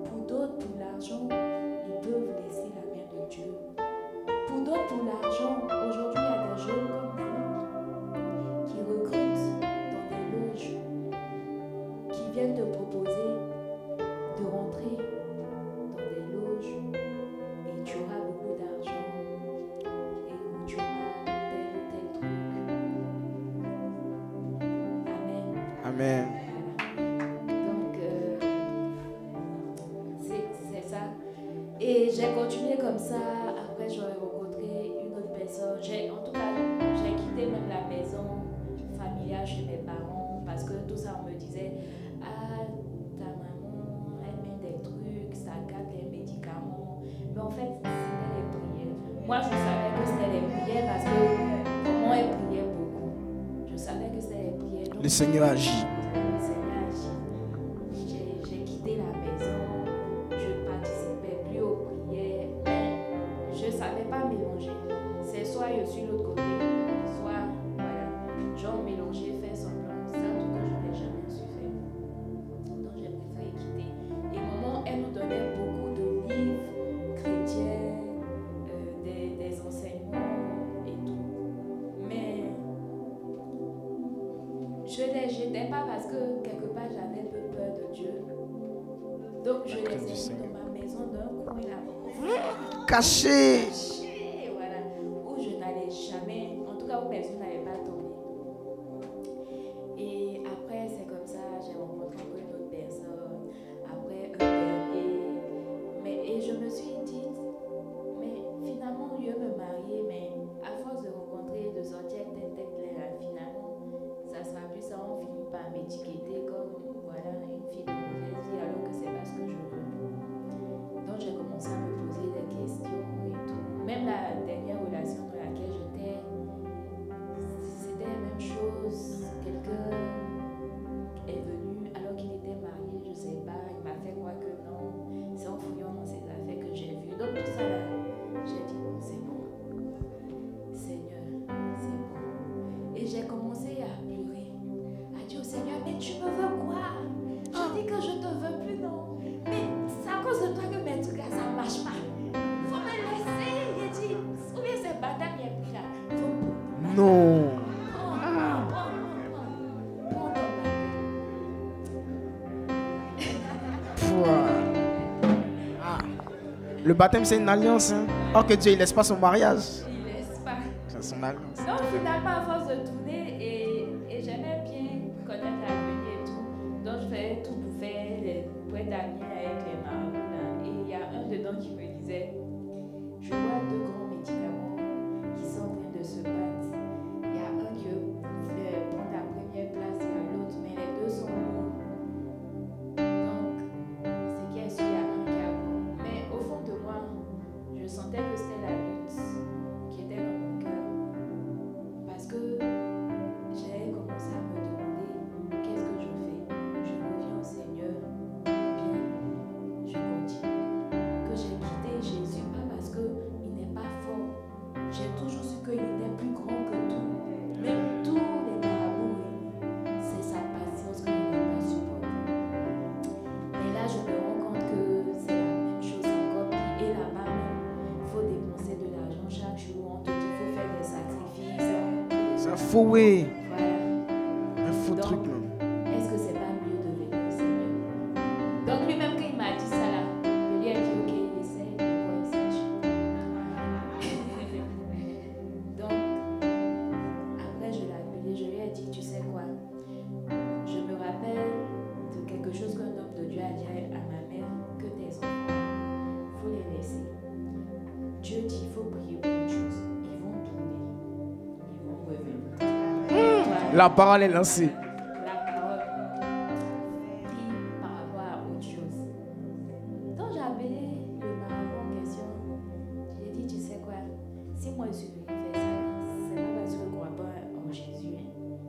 Pour d'autres, pour l'argent, ils peuvent laisser la main de Dieu. Pour d'autres, pour l'argent, aujourd'hui, il y a des jeunes comme vous qui recrutent dans des loges, qui viennent te proposer de rentrer dans des loges et tu auras beaucoup d'argent et où tu auras tel ou tel truc. Amen. Amen. Donc, c'est ça. Et j'ai continué comme ça. Après, j'aurais rencontré une autre personne. En tout cas, j'ai quitté même la maison familiale chez mes parents parce que tout ça, on me disait, ah, ta maman, elle met des trucs, ça gâte les médicaments. Mais en fait, c'était les prières. Moi, je savais que c'était les prières parce que comment elle priait beaucoup. Je savais que c'était les prières. Donc, Le Seigneur agit. le Seigneur agit. J'ai quitté la maison, je ne participais plus aux prières, mais je ne savais pas mélanger. C'est soit je suis de l'autre côté, soit, voilà, genre mélanger, faire semblant. C'est un truc que je n'ai jamais su faire. Donc j'ai préféré quitter. Et maman, elle nous donnait beaucoup de livres chrétiens, des enseignements et tout. Mais je ne les jetais pas parce que quelque part j'avais peu peur de Dieu. Donc je les ai mis dans ma maison d'un coin là-bas. Caché. Voilà, où je n'allais jamais, en tout cas où personne n'allait pas tomber. Et après, c'est comme ça, j'ai rencontré encore une autre personne, après un dernier. Et je me suis dit, mais finalement, je veux me marier, mais à force de rencontrer, de sortir tête là, finalement, ça sera plus ça, on finit par m'étiqueter comme, voilà, une fille de mauvaise vie, alors que c'est pas ce que je veux. Donc j'ai commencé à me poser des questions et tout. Même la dernière relation dans laquelle j'étais, c'était la même chose. Quelqu'un est venu alors qu'il était marié, je sais pas, il m'a fait croire que non. C'est en fouillant dans ses affaires que j'ai vu. Donc tout ça là, j'ai dit bon, c'est bon. Seigneur, c'est bon. Et j'ai commencé à pleurer, à dire au Seigneur, mais tu me veux quoi? Je dis que je te veux plus, non. Mais c'est à cause de toi que mes trucs là, ça ne marche pas. Faut me laisser. Il dit, ou bien c'est bâtard qui est plus là. Faut... Non. Prends ton bâtard. Le baptême, c'est une alliance. Hein. Or que Dieu, il laisse pas son mariage. Il laisse pas. C'est son alliance. Donc finalement, à force de tourner, et j'aimais bien connaître l'avenir et tout. Donc je faisais tout pour faire les boîtes d'avenir avec les marabouts là. Et il y a un dedans qui me disait, je vois deux grands médicaments qui sont en train de se battre. Il y a un qui veut prendre la première place, il y a l'autre, mais les deux sont lourds. Donc, c'est qu'il y a su, il y a un qui a bon. Mais au fond de moi, je sentais que c'était la lutte qui était dans mon cœur. Parce que j'avais commencé à me demander qu'est-ce que je fais. Je reviens au Seigneur, ou bien je continue. Que j'ai quitté Jésus, pas parce qu'il n'est pas fort. J'ai toujours su qu'il était plus grand que tout. Même tous les marabouts réunis, c'est sa patience que je n'ai pas supportée. Et là, je me rends compte que c'est la même chose encore. Puis, et là-bas, il faut dépenser de l'argent chaque jour. On te dit qu'il faut faire des sacrifices. C'est un faux way. Voilà. Un faux Donc, truc, même. Est-ce que c'est pas mieux de venir au Seigneur? Donc lui-même quand il m'a dit ça là, je lui ai dit ok, il essaie de quoi il s'agit. Donc après je l'ai appelé, je lui ai dit tu sais quoi, je me rappelle de quelque chose qu'un homme de Dieu a dit à ma mère, que tes enfants, il faut les laisser. Dieu dit il faut prier pour autre chose. Ils vont tourner, ils vont revenir. Toi, La parole est lancée. la parole pris par rapport à autre chose. Donc j'ai appelé le marabout en question. J'ai dit, tu sais quoi, si moi je suis venu faire ça, c'est pas parce que je ne crois pas en Jésus.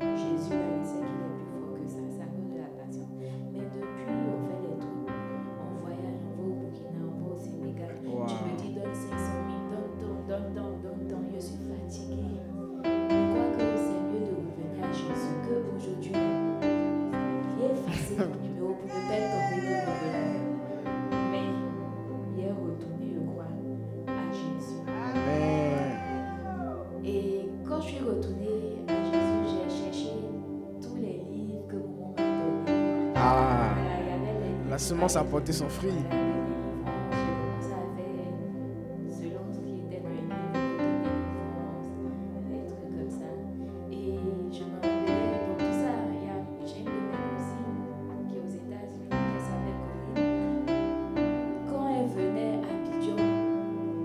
Jésus, là, il sait qu'il est plus fort que ça, c'est à cause de la passion. Mais depuis, on fait des trucs, on voyage, on va au Burkina, on va au Sénégal. Wow. Tu me dis, donne 500 000, donne, je suis fatiguée. Je crois que c'est mieux de revenir à Jésus qu'aujourd'hui. Il est effacé ton numéro pour peut-être tomber de revenir. Mais il est retourné, je crois, à Jésus. Amen. Et quand je suis retournée à Jésus, j'ai cherché tous les livres que maman m'a donnés. Ah, Voilà, il y avait des livres. la semence a porté son fruit. Voilà, des délivrances. J'ai commencé à faire selon ce qui était dans les livres, des trucs comme ça. Et je me rappelais, donc tout ça, j'ai une de mes cousines qui est aux États-Unis, qui s'appelle Corinne. Quand elle venait à Abidjan,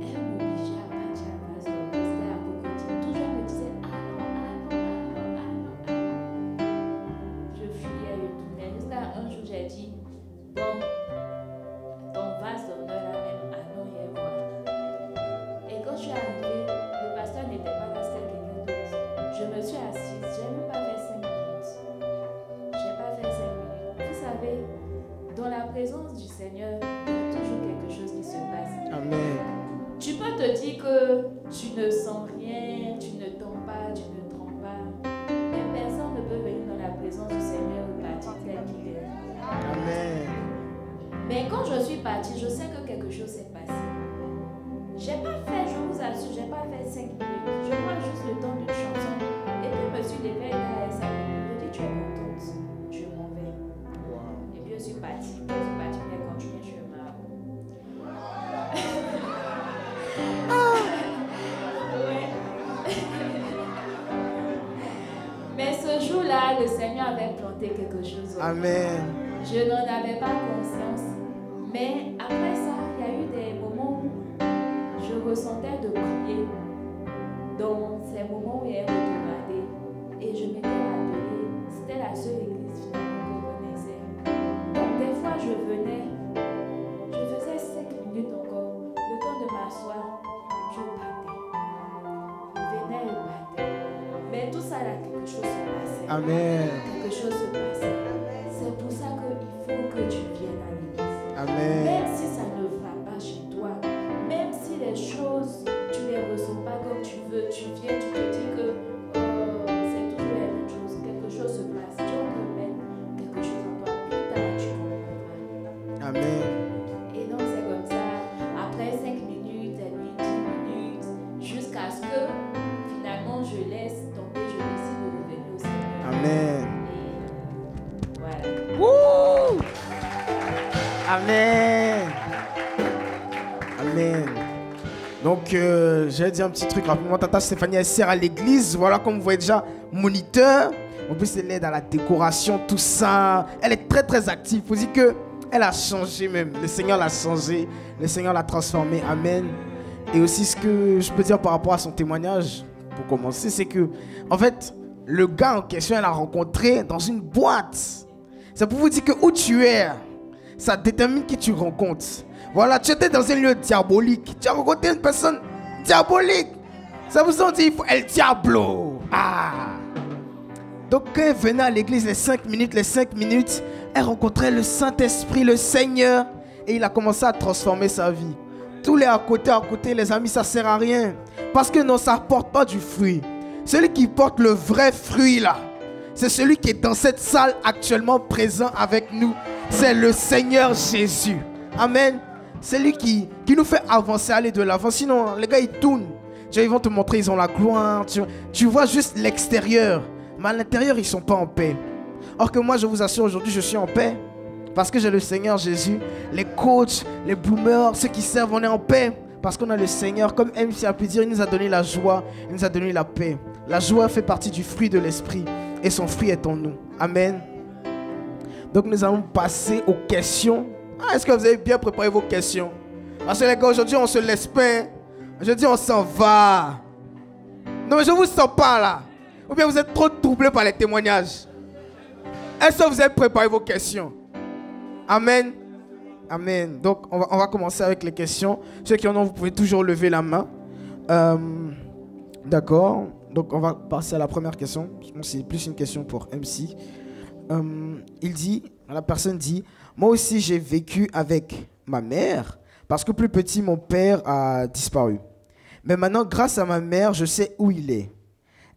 elle m'obligeait à partir à Basel, c'était à Cocody. Toujours elle me disait allons. Je fuyais, je tournais. Jusqu'à un jour, j'ai dit bon, ton vase d'honneur là même, allons y voir. Et quand je suis arrivée, le pasteur n'était pas là, c'était quelqu'un d'autre. Je me suis assise, j'ai même pas fait 5 minutes. J'ai pas fait 5 minutes. Vous savez, dans la présence du Seigneur, il y a toujours quelque chose qui se passe. Amen. Tu peux te dire que tu ne sens rien, tu ne tombes pas, tu ne trembles pas. Mais personne ne peut venir dans la présence du Seigneur ou partir tel qu'il est. Amen. Mais quand je suis partie, je sais que quelque chose s'est passé. J'ai pas fait, je vous assure, j'ai pas fait 5 minutes. Je vois juste le temps d'une chanson. Et puis je me suis levée derrière 5 minutes. Je dis, tu es contente, je m'en vais. Et puis je suis partie. Quand je suis partie, j'ai continué, je me Ouais. Mais ce jour-là, le Seigneur avait planté quelque chose. au Amen. Je n'en avais pas conscience. Mais après ça, il y a eu des moments où je ressentais de prier. Dans ces moments où il est retourné. Et je m'étais rappelée, c'était la seule église finalement que je connaissais. Donc des fois, je venais, je faisais 5 minutes encore. Le temps de m'asseoir, je battais. Je venais et battais. Mais tout ça, là, quelque chose se passait. Amen. Quelque chose se passait. C'est pour ça qu'il faut que tu viennes à l'église. Amen. Même si ça ne va pas chez toi, même si les choses, tu ne les ressens pas comme tu veux, tu viens, tu te dis que c'est toujours la même chose, quelque chose se passe, Dieu remet quelque chose en toi, plus tard tu comprendras. Amen. Et donc c'est comme ça, après 5 minutes, et puis 10 minutes, jusqu'à ce que finalement je laisse tomber, je décide de revenir au Seigneur. Amen. Et voilà. Wouh! Amen. Amen. Donc, j'ai dit un petit truc rapidement. Tata Stéphanie, elle sert à l'église. Voilà, comme vous voyez déjà, moniteur. En plus, elle aide à la décoration, tout ça. Elle est très, très active. Il faut dire qu'elle a changé même. Le Seigneur l'a changé. Le Seigneur l'a transformé. Amen. Et aussi, ce que je peux dire par rapport à son témoignage, pour commencer, c'est que, en fait, le gars en question, elle l'a rencontré dans une boîte. C'est pour vous dire que où tu es, ça détermine qui tu rencontres. Voilà, tu étais dans un lieu diabolique. Tu as rencontré une personne diabolique. Ça vous en dit, il faut El Diablo. Ah. Donc quand elle venait à l'église les 5 minutes, elle rencontrait le Saint-Esprit, le Seigneur. Et il a commencé à transformer sa vie. Tous les à côté, les amis, ça ne sert à rien. Parce que non, ça ne porte pas du fruit. Celui qui porte le vrai fruit là, c'est celui qui est dans cette salle actuellement présent avec nous. C'est le Seigneur Jésus. Amen. C'est lui qui nous fait avancer, aller de l'avant. Sinon, les gars, ils tournent. Ils vont te montrer, ils ont la gloire. Tu vois juste l'extérieur. Mais à l'intérieur, ils ne sont pas en paix. Or que moi, je vous assure, aujourd'hui, je suis en paix. Parce que j'ai le Seigneur Jésus. Les coachs, les bloomers, ceux qui servent, on est en paix. Parce qu'on a le Seigneur. Comme MC a pu dire, il nous a donné la joie. Il nous a donné la paix. La joie fait partie du fruit de l'esprit. Et son fruit est en nous. Amen. Donc nous allons passer aux questions. Est-ce que vous avez bien préparé vos questions? Parce que les gars, aujourd'hui, on se laisse pas. Aujourd'hui, on s'en va. Non, mais je ne vous sens pas là. Ou bien vous êtes trop troublés par les témoignages. Est-ce que vous avez préparé vos questions? Amen. Amen. Donc, on va commencer avec les questions. Ceux qui en ont, vous pouvez toujours lever la main. D'accord. Donc, on va passer à la première question. C'est plus une question pour MC. La personne dit, moi aussi j'ai vécu avec ma mère parce que plus petit mon père a disparu. Mais maintenant grâce à ma mère je sais où il est.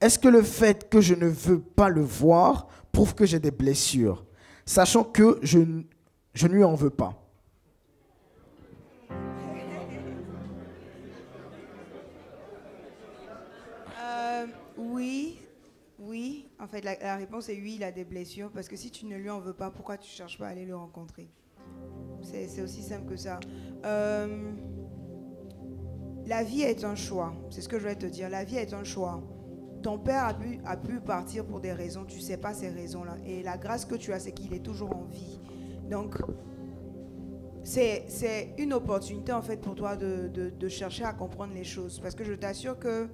Est-ce que le fait que je ne veux pas le voir prouve que j'ai des blessures, sachant que je ne lui en veux pas? Oui. En fait, la réponse est oui, il a des blessures. Parce que si tu ne lui en veux pas, pourquoi tu ne cherches pas à aller le rencontrer? C'est aussi simple que ça. La vie est un choix. C'est ce que je vais te dire. La vie est un choix. Ton père a pu partir pour des raisons. Tu ne sais pas ces raisons-là. Et la grâce que tu as, c'est qu'il est toujours en vie. Donc, c'est une opportunité, en fait, pour toi de chercher à comprendre les choses. Parce que je t'assure que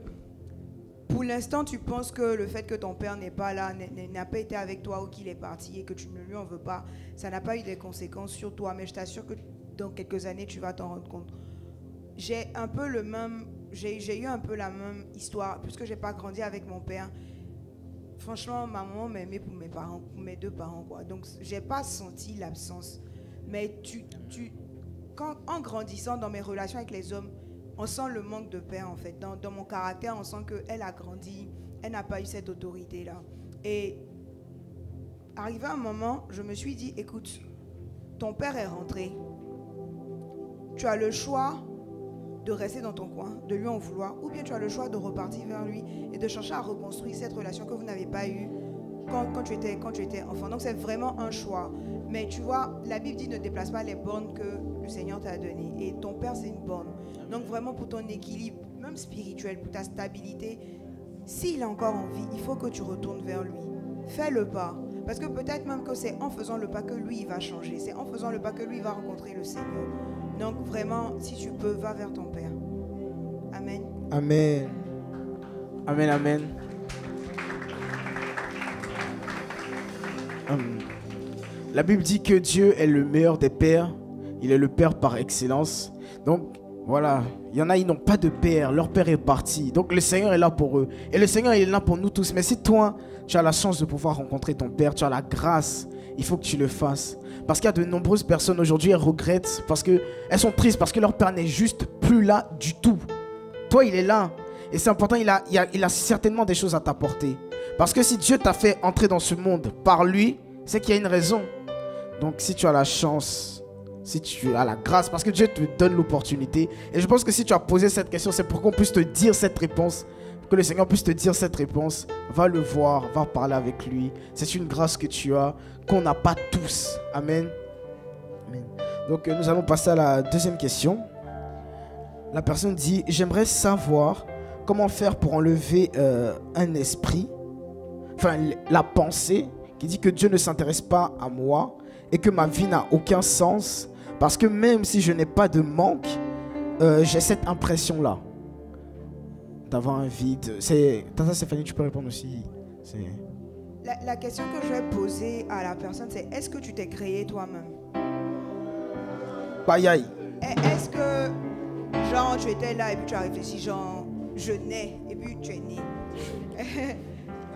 pour l'instant, tu penses que le fait que ton père n'est pas là, n'a pas été avec toi ou qu'il est parti et que tu ne lui en veux pas, ça n'a pas eu des conséquences sur toi. Mais je t'assure que dans quelques années, tu vas t'en rendre compte. J'ai eu un peu la même histoire, puisque je n'ai pas grandi avec mon père. Franchement, ma maman m'aimait pour mes parents, pour mes deux parents, quoi. Donc, je n'ai pas senti l'absence. Mais en grandissant dans mes relations avec les hommes, on sent le manque de père, en fait. Dans mon caractère, on sent qu'elle a grandi, elle n'a pas eu cette autorité-là. Et arrivé à un moment, je me suis dit, écoute, ton père est rentré. Tu as le choix de rester dans ton coin, de lui en vouloir, ou bien tu as le choix de repartir vers lui et de chercher à reconstruire cette relation que vous n'avez pas eue quand tu étais enfant. Donc c'est vraiment un choix. Mais tu vois, la Bible dit ne déplace pas les bornes que le Seigneur t'a données. Et ton père, c'est une borne. Donc vraiment pour ton équilibre, même spirituel, pour ta stabilité, s'il est encore en vie, il faut que tu retournes vers lui. Fais le pas. Parce que peut-être même que c'est en faisant le pas que lui, il va changer. C'est en faisant le pas que lui va rencontrer le Seigneur. Donc vraiment, si tu peux, va vers ton père. Amen. Amen. Amen, amen. La Bible dit que Dieu est le meilleur des pères. Il est le père par excellence. Donc, voilà. Il y en a, ils n'ont pas de père. Leur père est parti. Donc, le Seigneur est là pour eux. Et le Seigneur, il est là pour nous tous. Mais si toi, tu as la chance de pouvoir rencontrer ton père, tu as la grâce, il faut que tu le fasses. Parce qu'il y a de nombreuses personnes aujourd'hui, elles regrettent. Parce qu'elles sont tristes. Parce que leur père n'est juste plus là du tout. Toi, il est là. Et c'est important, il a certainement des choses à t'apporter. Parce que si Dieu t'a fait entrer dans ce monde par lui, c'est qu'il y a une raison. Donc si tu as la chance, si tu as la grâce, parce que Dieu te donne l'opportunité. Et je pense que si tu as posé cette question, c'est pour qu'on puisse te dire cette réponse. Que le Seigneur puisse te dire cette réponse. Va le voir, va parler avec lui. C'est une grâce que tu as, qu'on n'a pas tous. Amen. Amen. Donc nous allons passer à la deuxième question. la personne dit, j'aimerais savoir comment faire pour enlever un esprit, enfin la pensée qui dit que Dieu ne s'intéresse pas à moi et que ma vie n'a aucun sens parce que même si je n'ai pas de manque, j'ai cette impression-là d'avoir un vide. Tata Stéphanie, tu peux répondre aussi. La question que je vais poser à la personne, c'est est-ce que tu t'es créé toi-même? Aïe aïe. Est-ce que, genre, tu étais là et puis tu as réfléchi, genre, je nais et puis tu es né?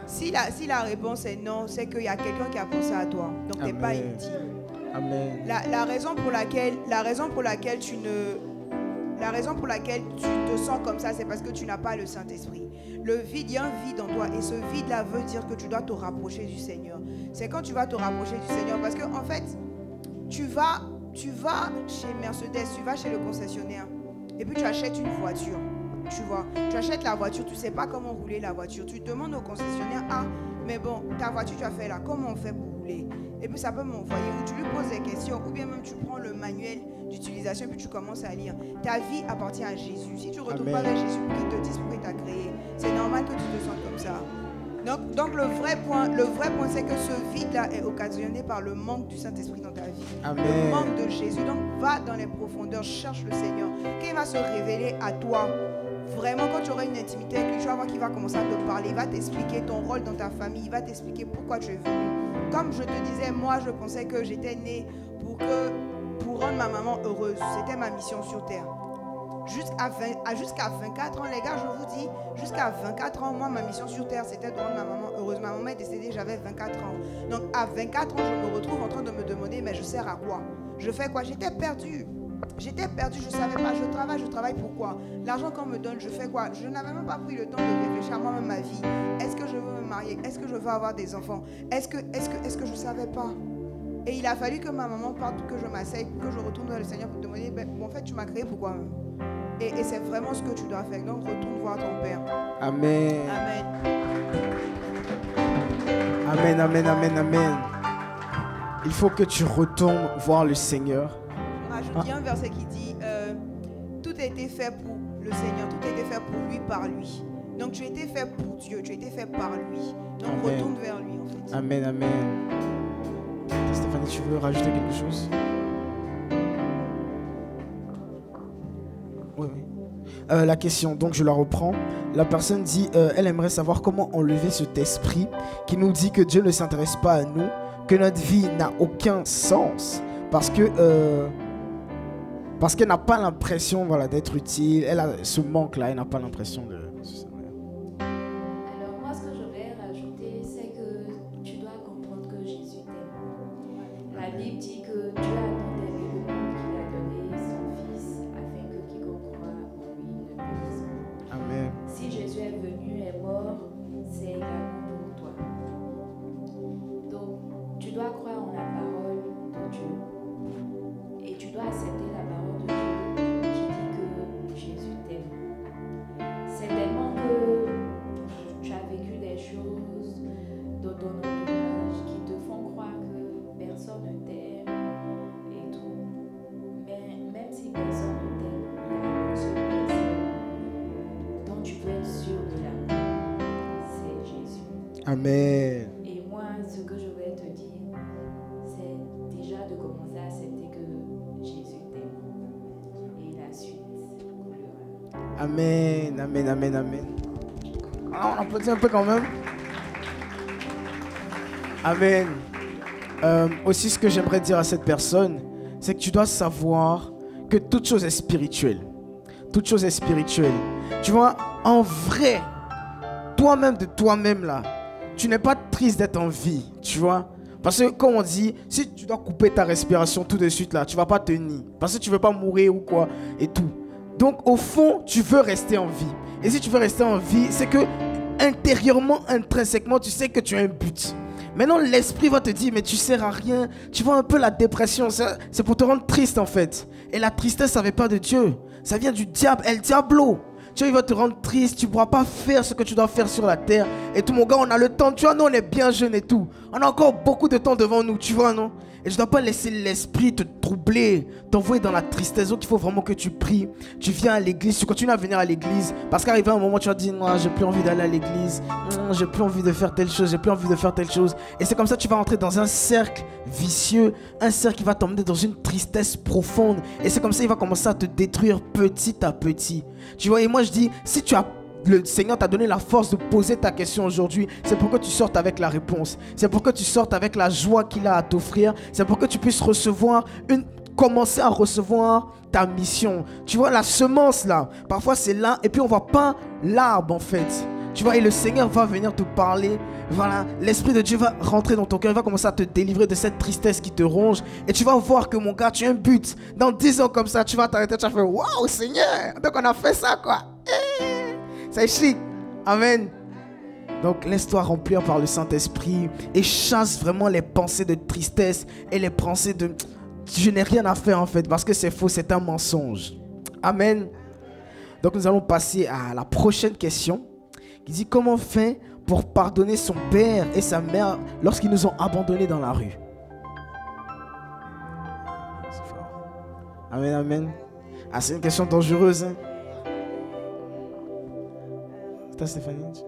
Si la réponse est non, c'est qu'il y a quelqu'un qui a pensé à toi. Donc, tu n'es pas inutile. Amen. La raison pour laquelle tu te sens comme ça, c'est parce que tu n'as pas le Saint-Esprit. Le vide, il y a un vide en toi et ce vide-là veut dire que tu dois te rapprocher du Seigneur. C'est quand tu vas te rapprocher du Seigneur parce que en fait, tu vas chez Mercedes, tu vas chez le concessionnaire et puis tu achètes une voiture. Tu vois, tu achètes la voiture, tu ne sais pas comment rouler la voiture. Tu demandes au concessionnaire, ah, mais bon, ta voiture, tu as fait là, comment on fait pour rouler? Et puis ça peut m'envoyer, ou tu lui poses des questions, ou bien même tu prends le manuel d'utilisation et puis tu commences à lire. Ta vie appartient à Jésus. Si tu ne retournes pas vers Jésus pour qu'il te dise pourquoi il t'a créé, c'est normal que tu te sentes comme ça. Donc le vrai point, c'est que ce vide-là est occasionné par le manque du Saint-Esprit dans ta vie. Amen. Le manque de Jésus. Donc va dans les profondeurs, cherche le Seigneur. Quand il va se révéler à toi, vraiment, quand tu auras une intimité avec lui, tu vas voir qu'il va commencer à te parler, il va t'expliquer ton rôle dans ta famille, il va t'expliquer pourquoi tu es venu. Comme je te disais, moi je pensais que j'étais née pour rendre ma maman heureuse. C'était ma mission sur terre. Jusqu'à 24 ans, les gars, je vous dis, jusqu'à 24 ans, moi ma mission sur terre c'était de rendre ma maman heureuse. Ma maman est décédée, j'avais 24 ans. Donc à 24 ans, je me retrouve en train de me demander, mais je sers à quoi? Je fais quoi? J'étais perdue. J'étais perdue, je ne savais pas, je travaille pourquoi? L'argent qu'on me donne, je fais quoi? Je n'avais même pas pris le temps de réfléchir à moi-même ma vie. Est-ce que je veux me marier? Est-ce que je veux avoir des enfants? Est-ce que je ne savais pas? Et il a fallu que ma maman parte, que je m'asseye, que je retourne vers le Seigneur pour te demander, ben, en fait, tu m'as créé pourquoi même? Et c'est vraiment ce que tu dois faire. Donc, retourne voir ton Père. Amen. Amen. Amen, amen, amen, amen. Il faut que tu retournes voir le Seigneur. Il y a un verset qui dit tout a été fait pour le Seigneur, tout a été fait pour lui, par lui. Donc tu as été fait pour Dieu, tu as été fait par lui. Donc amen. Retourne vers lui en fait. Amen, amen. Stéphanie, tu veux rajouter quelque chose? Oui, oui. La question, donc je la reprends. La personne dit, elle aimerait savoir comment enlever cet esprit qui nous dit que Dieu ne s'intéresse pas à nous, que notre vie n'a aucun sens parce qu'elle n'a pas l'impression, voilà, d'être utile. Elle a ce manque-là, elle n'a pas l'impression de... Alors moi, ce que je vais rajouter, c'est que tu dois comprendre que Jésus t'aime. La Bible dit que Dieu a tant aimé le monde qu'il a donné son Fils afin que quiconque croit en lui ne périsse pas. Amen. Si Jésus est venu et mort, c'est également pour toi. Donc, tu dois croire en la parole de Dieu. Et tu dois accepter la parole de Dieu qui dit que Jésus t'aime. C'est tellement que tu as vécu des choses dans ton entourage qui te font croire que personne ne t'aime et tout. Mais même si personne ne t'aime, il y a une seule personne dont tu peux être sûr de l'amour. C'est Jésus. Amen. Et moi, ce que je vais te dire, c'est déjà de commencer à accepter que Jésus t'aime. Et la suite coulera. Amen, amen, amen, amen. Ah, on applaudit un peu quand même. Amen. Aussi, ce que j'aimerais dire à cette personne, c'est que tu dois savoir que toute chose est spirituelle. Toute chose est spirituelle. Tu vois, en vrai, toi-même de toi-même là, tu n'es pas triste d'être en vie, tu vois. Parce que comme on dit, si tu dois couper ta respiration tout de suite là, tu vas pas tenir. Parce que tu veux pas mourir ou quoi et tout. Donc au fond, tu veux rester en vie. Et si tu veux rester en vie, c'est que intérieurement, intrinsèquement, tu sais que tu as un but. Maintenant, l'esprit va te dire, mais tu sers à rien. Tu vois un peu la dépression, c'est pour te rendre triste en fait. Et la tristesse, ça ne vient pas de Dieu. Ça vient du diable, El Diablo. Tu vois, il va te rendre triste, tu ne pourras pas faire ce que tu dois faire sur la terre. Et tout, mon gars, on a le temps. Tu vois, nous, on est bien jeunes et tout. On a encore beaucoup de temps devant nous, tu vois, non? Et je ne dois pas laisser l'esprit te troubler, t'envoyer dans la tristesse. Donc il faut vraiment que tu pries. Tu viens à l'église, tu continues à venir à l'église. Parce qu'arrivé à un moment, tu vas dire, non, j'ai plus envie d'aller à l'église. Non, j'ai plus envie de faire telle chose, j'ai plus envie de faire telle chose. Et c'est comme ça que tu vas entrer dans un cercle vicieux, un cercle qui va t'emmener dans une tristesse profonde. Et c'est comme ça qu'il va commencer à te détruire petit à petit. Tu vois, et moi je dis, si tu as le Seigneur t'a donné la force de poser ta question aujourd'hui, c'est pour que tu sortes avec la réponse. C'est pour que tu sortes avec la joie qu'il a à t'offrir. C'est pour que tu puisses commencer à recevoir ta mission. Tu vois, la semence là, parfois c'est là, et puis on voit pas l'arbre en fait. Tu vois, et le Seigneur va venir te parler. Voilà, l'Esprit de Dieu va rentrer dans ton cœur. Il va commencer à te délivrer de cette tristesse qui te ronge. Et tu vas voir que mon gars, tu as un but. Dans 10 ans comme ça, tu vas t'arrêter, tu vas faire, waouh Seigneur, donc on a fait ça quoi. C'est chic. Amen. Donc laisse-toi remplir par le Saint-Esprit et chasse vraiment les pensées de tristesse et les pensées de je n'ai rien à faire en fait, parce que c'est faux, c'est un mensonge. Amen. Donc nous allons passer à la prochaine question qui dit comment faire pour pardonner son père et sa mère lorsqu'ils nous ont abandonnés dans la rue. Amen, amen. Ah, c'est une question dangereuse, hein? Stéphanie. D'accord.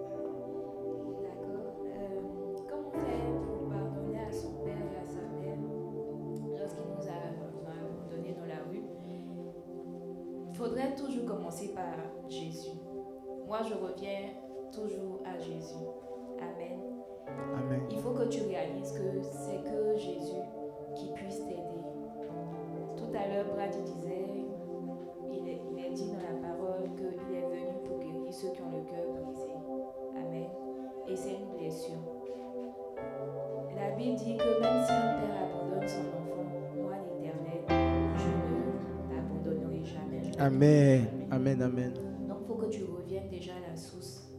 Comment faire pour pardonner à son père et à sa mère lorsqu'il nous a abandonnés dans la rue? Il faudrait toujours commencer par Jésus. Moi, je reviens toujours à Jésus. Amen. Amen. Il faut que tu réalises que c'est que Jésus qui puisse t'aider. Tout à l'heure, Brady disait, il est dit dans la parole qu'il est venu pour guérir ceux qui ont le cœur brisé. Amen. Et c'est une blessure. La Bible dit que même si un père abandonne son enfant, moi l'Éternel, je ne l'abandonnerai jamais. Amen. Amen, amen. Donc il faut que tu reviennes déjà à la source.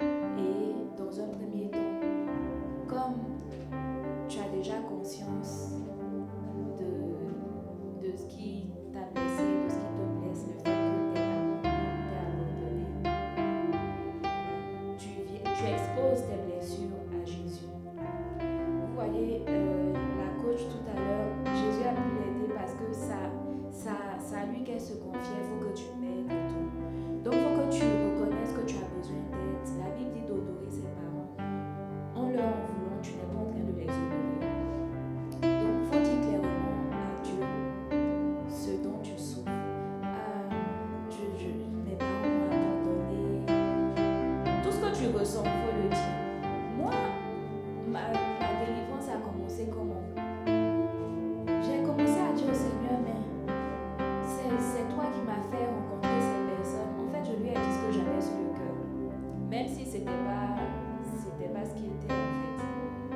Et dans un premier temps, comme tu as déjà conscience de ce qui t'a blessé, de ce qui te blesse, le fait que t'es abandonné, tu exposes tes blessures à Jésus. Vous voyez, la coach tout à l'heure, Jésus a pu l'aider parce que c'est à lui qu'elle se confiait, il faut que tu m'aides et tout. Donc il faut que tu reconnaisses que tu as besoin d'aide. La Bible dit d'honorer ses parents. En leur en voulant, tu n'es pas en train de les honorer. Donc il faut dire clairement à Dieu ce dont tu souffres. Mes parents m'ont abandonné. Tout ce que tu ressens, il faut le dire. Moi, ma délivrance a commencé comment? J'ai commencé à dire au Seigneur, mais c'est toi qui m'as fait rencontrer ces personnes. En fait, je lui ai dit ce que j'avais sur le cœur. Même si c'était pas ce qui était en fait.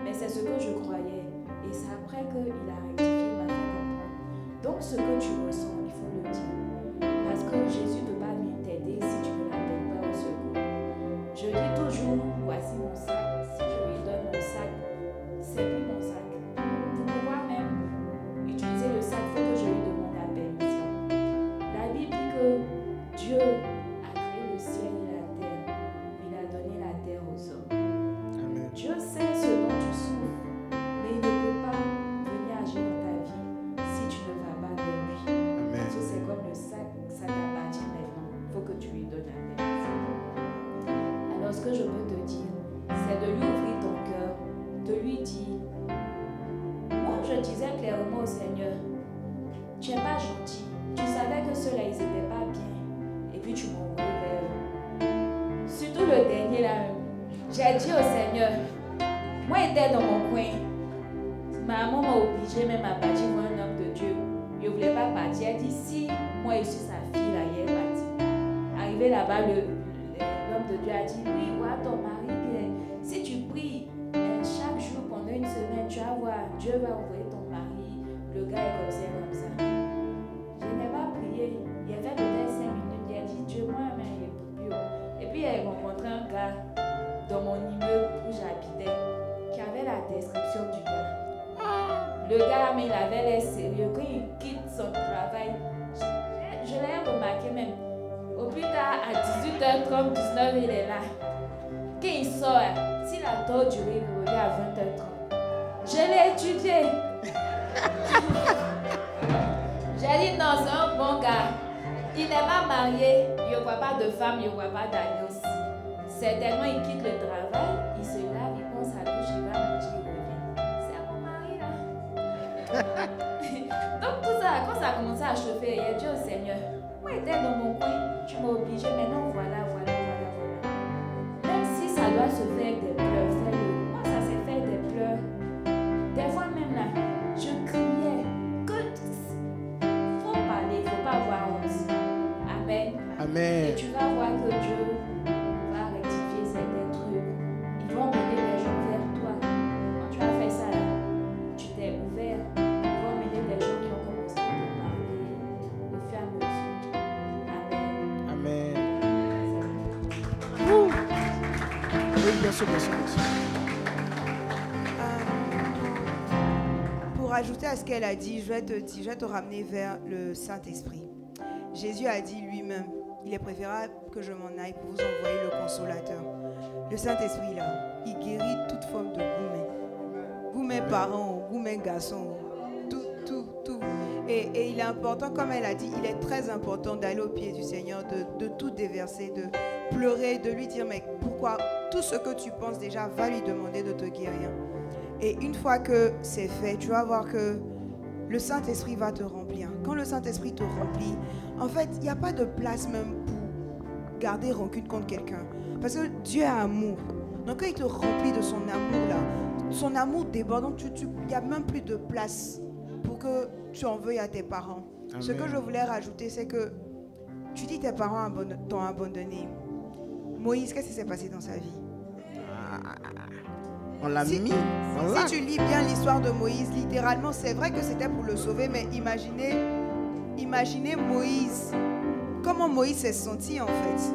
Mais c'est ce que je croyais. Et c'est après qu'il a rectifié ma fait comprendre. Donc ce que tu ressens, il faut le dire. Parce que Jésus ne peut pas venir t'aider si tu ne l'appelles pas au secours. Je dis toujours, voici mon sac. Si je lui donne mon sac, c'est plus mon sac. Pour pouvoir même utiliser le sac, il faut que je lui demande la permission. La Bible dit que Dieu a créé le ciel et la terre. Il a donné la terre aux hommes. Amen. Dieu sait ce dont tu souffres, mais il ne peut pas venir agir dans ta vie si tu ne vas pas vers lui. Amen. Parce que c'est comme le sac, ça t'appartient maintenant. Il faut que tu lui donnes la permission. Alors ce que je peux te dire, c'est de lui ouvrir ton cœur, de lui dire, moi je disais clairement au Seigneur, tu n'es pas gentil, tu savais que ceux-là ils n'étaient pas bien, et puis tu m'as envoyé vers eux. Surtout le dernier là, j'ai dit au Seigneur, moi j'étais dans mon coin, maman m'a obligé même à partir pour un homme de Dieu, je ne voulais pas partir, elle dit si moi je suis sa fille là, elle est partie. Arrivé là-bas, l'homme de Dieu a dit, oui, vois ton mari bien. Si tu pries chaque jour pendant une semaine, tu vas voir, Dieu va envoyer ton mari. Le gars est comme ça, comme ça. Je n'ai pas prié. Il a fait peut-être 5 minutes. Il a dit, Dieu, moi, mais il est plus haut. Et puis, il a rencontré un gars dans mon immeuble où j'habitais qui avait la description du gars. Le gars, mais il avait l'air sérieux. Quand il quitte son travail, je l'ai remarqué même. Au plus tard, à 18h30, 19h, il est là. Quand il sort, s'il a tort duré, il revient à 20h30. Je l'ai étudié. J'ai dit non, c'est un bon gars. Il n'est pas marié, il ne voit pas de femme, il ne voit pas d'alliance. Certainement, il quitte le travail, il se lave, il prend sa douche, il va manger, il revient. C'est un bon mari là. Donc tout ça, quand ça a commencé à chauffer, il a dit au Seigneur, moi j'étais dans mon coin, tu m'as obligé, maintenant voilà. Même si ça doit se faire des pleurs, fais-le. Moi ça s'est fait des pleurs. Des fois même là, je criais. Faut parler, faut pas avoir honte. Amen. Amen. Et tu vas voir que Dieu va rectifier certains trucs. Ils vont mener des gens vers toi. Quand tu as fait ça là, tu t'es ouvert. Ils vont mener des gens qui ont commencé à te parler au fur et à mesure. Amen. Amen. Oui, bien sûr. Pour ajouter à ce qu'elle a dit, je vais te ramener vers le Saint-Esprit. Jésus a dit lui-même, il est préférable que je m'en aille pour vous envoyer le consolateur. Le Saint-Esprit là, il guérit toute forme de gourmet parents, gourmet garçons, tout. Et il est important, comme elle a dit, il est très important d'aller au pied du Seigneur, de tout déverser, de pleurer, de lui dire mais pourquoi tout ce que tu penses déjà, va lui demander de te guérir. Et une fois que c'est fait, tu vas voir que le Saint-Esprit va te remplir. Quand le Saint-Esprit te remplit, en fait, il n'y a pas de place même pour garder rancune contre quelqu'un. Parce que Dieu est amour. Donc quand il te remplit de son amour là, son amour déborde. Donc il n'y a même plus de place pour que tu en veuilles à tes parents. Amen. Ce que je voulais rajouter, c'est que tu dis tes parents t'ont abandonné. Moïse, qu'est-ce qui s'est passé dans sa vie? On l'a mis. Si tu lis bien l'histoire de Moïse, littéralement, c'est vrai que c'était pour le sauver, mais imaginez Moïse. Comment Moïse s'est senti en fait?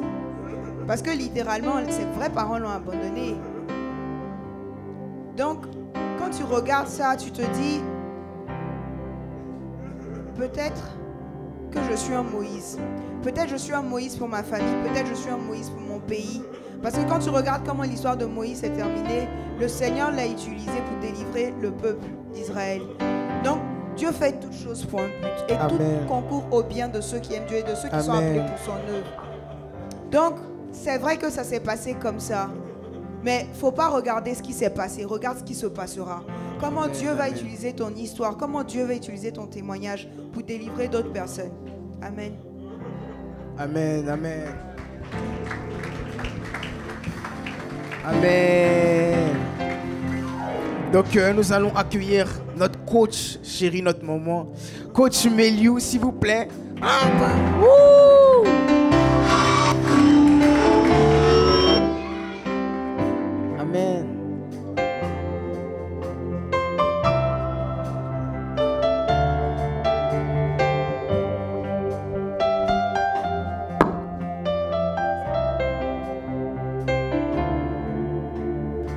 Parce que littéralement, ses vrais parents l'ont abandonné. Donc, quand tu regardes ça, tu te dis, peut-être que je suis un Moïse. Peut-être je suis un Moïse pour ma famille. Peut-être je suis un Moïse pour mon pays. Parce que quand tu regardes comment l'histoire de Moïse s'est terminée, le Seigneur l'a utilisé pour délivrer le peuple d'Israël. Donc, Dieu fait toutes choses pour un but. Et tout concourt au bien de ceux qui aiment Dieu et de ceux qui sont appelés pour son œuvre. Donc, c'est vrai que ça s'est passé comme ça. Mais il ne faut pas regarder ce qui s'est passé. Regarde ce qui se passera. Comment Dieu va utiliser ton histoire. Comment Dieu va utiliser ton témoignage pour délivrer d'autres personnes. Amen. Amen. Amen. Donc nous allons accueillir notre coach, chérie, notre maman. Coach Meliou, s'il vous plaît. Amen.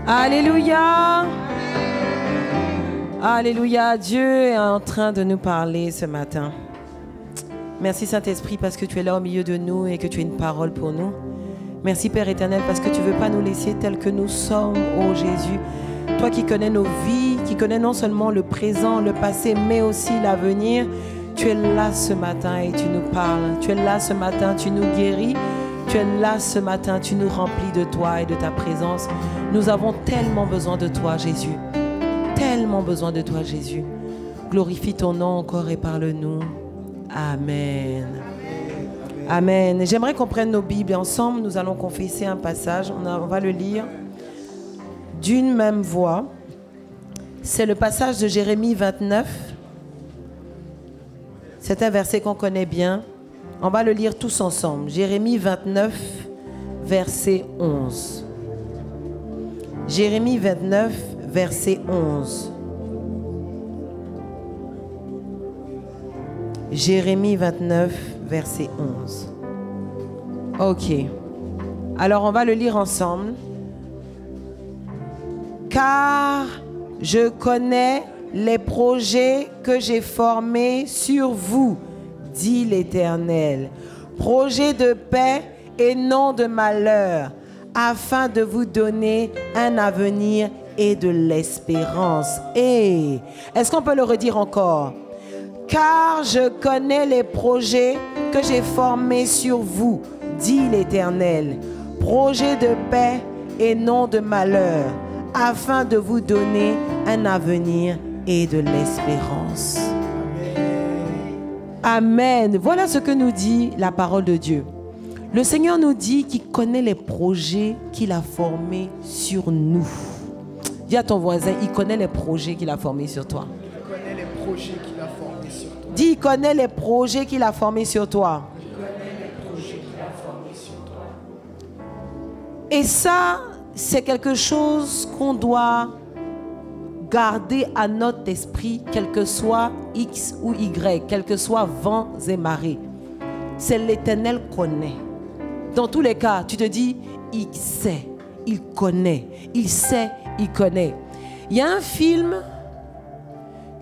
Alléluia. Alléluia. Dieu est en train de nous parler ce matin. Merci Saint-Esprit parce que tu es là au milieu de nous et que tu as une parole pour nous. Merci Père éternel parce que tu ne veux pas nous laisser tels que nous sommes, ô Jésus. Toi qui connais nos vies, qui connais non seulement le présent, le passé, mais aussi l'avenir. Tu es là ce matin et tu nous parles. Tu es là ce matin, tu nous guéris. Tu es là ce matin, tu nous remplis de toi et de ta présence. Nous avons tellement besoin de toi, Jésus. Tellement besoin de toi, Jésus. Glorifie ton nom encore et parle-nous. Amen. Amen. J'aimerais qu'on prenne nos Bibles ensemble. Nous allons confesser un passage. On va le lire d'une même voix. C'est le passage de Jérémie 29. C'est un verset qu'on connaît bien. On va le lire tous ensemble. Jérémie 29, verset 11. Jérémie 29, verset 11. Jérémie 29, verset 11. Ok. Alors on va le lire ensemble. Car je connais les projets que j'ai formés sur vous, dit l'Éternel. Projets de paix et non de malheur, afin de vous donner un avenir et de l'espérance. Et est-ce qu'on peut le redire encore? Car je connais les projets que j'ai formés sur vous, dit l'Éternel. Projets de paix et non de malheur, afin de vous donner un avenir et de l'espérance. Amen. Voilà ce que nous dit la parole de Dieu. Le Seigneur nous dit qu'il connaît les projets qu'il a formés sur nous. Dis à ton voisin, il connaît les projets qu'il a formés sur toi. Il connaît les projets qu'il a formés sur toi. Dis, il connaît les projets qu'il a formés sur toi. Il connaît les projets qu'il a formés sur toi. Et ça, c'est quelque chose qu'on doit garder à notre esprit, quel que soit X ou Y, quel que soit vents et marées. C'est l'Éternel connaît. Dans tous les cas, tu te dis, il sait, il connaît, il sait, il connaît. Il y a un film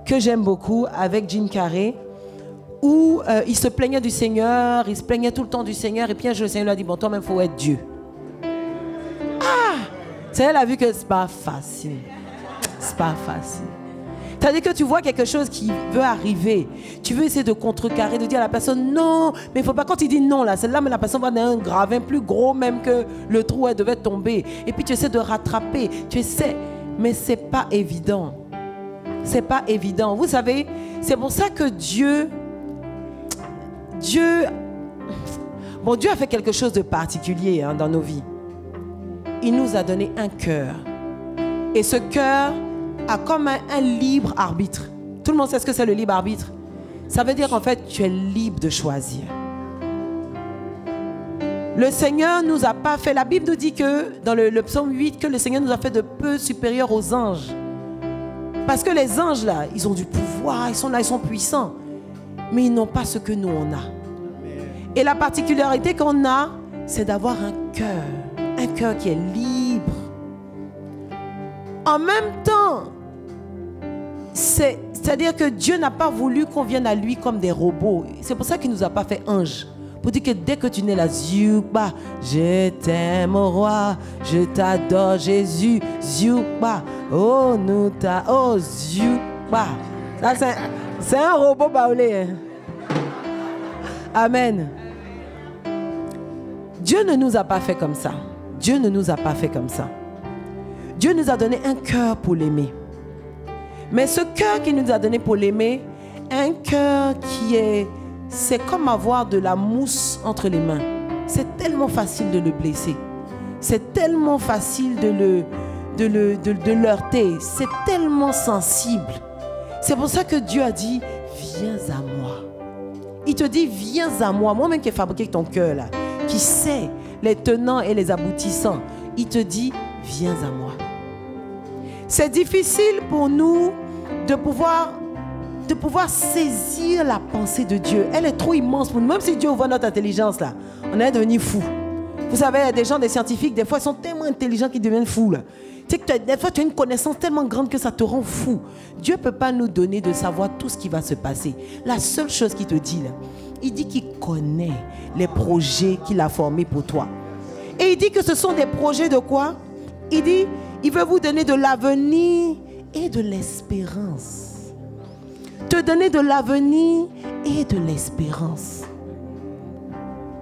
que j'aime beaucoup avec Jim Carrey où il se plaignait du Seigneur, il se plaignait tout le temps du Seigneur, et puis un jour le Seigneur lui a dit, bon, toi-même, il faut être Dieu. Ah! C'est elle a vu que c'est pas facile. C'est pas facile. C'est-à-dire que tu vois quelque chose qui veut arriver, tu veux essayer de contrecarrer, de dire à la personne non, mais il ne faut pas, quand il dit non là, c'est là mais la personne va dans un gravin plus gros même que le trou, elle devait tomber. Et puis tu essaies de rattraper, tu essaies, mais c'est pas évident. C'est pas évident. Vous savez, c'est pour ça que Dieu a fait quelque chose de particulier dans nos vies. Il nous a donné un cœur. Et ce cœur a comme un libre arbitre. Tout le monde sait ce que c'est le libre arbitre. Ça veut dire qu'en fait, tu es libre de choisir. Le Seigneur nous a pas fait... La Bible nous dit que, dans le psaume 8, que le Seigneur nous a fait de peu supérieurs aux anges. Parce que les anges, là, ils ont du pouvoir, ils sont là, ils sont puissants. Mais ils n'ont pas ce que nous, on a. Et la particularité qu'on a, c'est d'avoir un cœur qui est libre. En même temps, c'est-à-dire que Dieu n'a pas voulu qu'on vienne à lui comme des robots. C'est pour ça qu'il ne nous a pas fait anges. Pour dire que dès que tu nais là, Ziouba, je t'aime au roi, je t'adore Jésus, Ziouba, oh nous ta, oh Ziouba. Ça c'est un robot baoulé. Amen. Dieu ne nous a pas fait comme ça. Dieu ne nous a pas fait comme ça. Dieu nous a donné un cœur pour l'aimer. Mais ce cœur qu'il nous a donné pour l'aimer, un cœur qui est... C'est comme avoir de la mousse entre les mains. C'est tellement facile de le blesser. C'est tellement facile de le heurter. C'est tellement sensible. C'est pour ça que Dieu a dit, viens à moi. Il te dit, viens à moi. Moi-même qui ai fabriqué ton cœur là, qui sait les tenants et les aboutissants, il te dit, viens à moi. C'est difficile pour nous de pouvoir saisir la pensée de Dieu. Elle est trop immense pour nous. Même si Dieu ouvre notre intelligence, là, on est devenu fou. Vous savez, il y a des gens, des scientifiques, des fois, ils sont tellement intelligents qu'ils deviennent fous. Là. Tu sais que des fois, tu as une connaissance tellement grande que ça te rend fou. Dieu ne peut pas nous donner de savoir tout ce qui va se passer. La seule chose qu'il te dit, là, il dit qu'il connaît les projets qu'il a formés pour toi. Et il dit que ce sont des projets de quoi? Il dit, il veut vous donner de l'avenir et de l'espérance. Te donner de l'avenir et de l'espérance.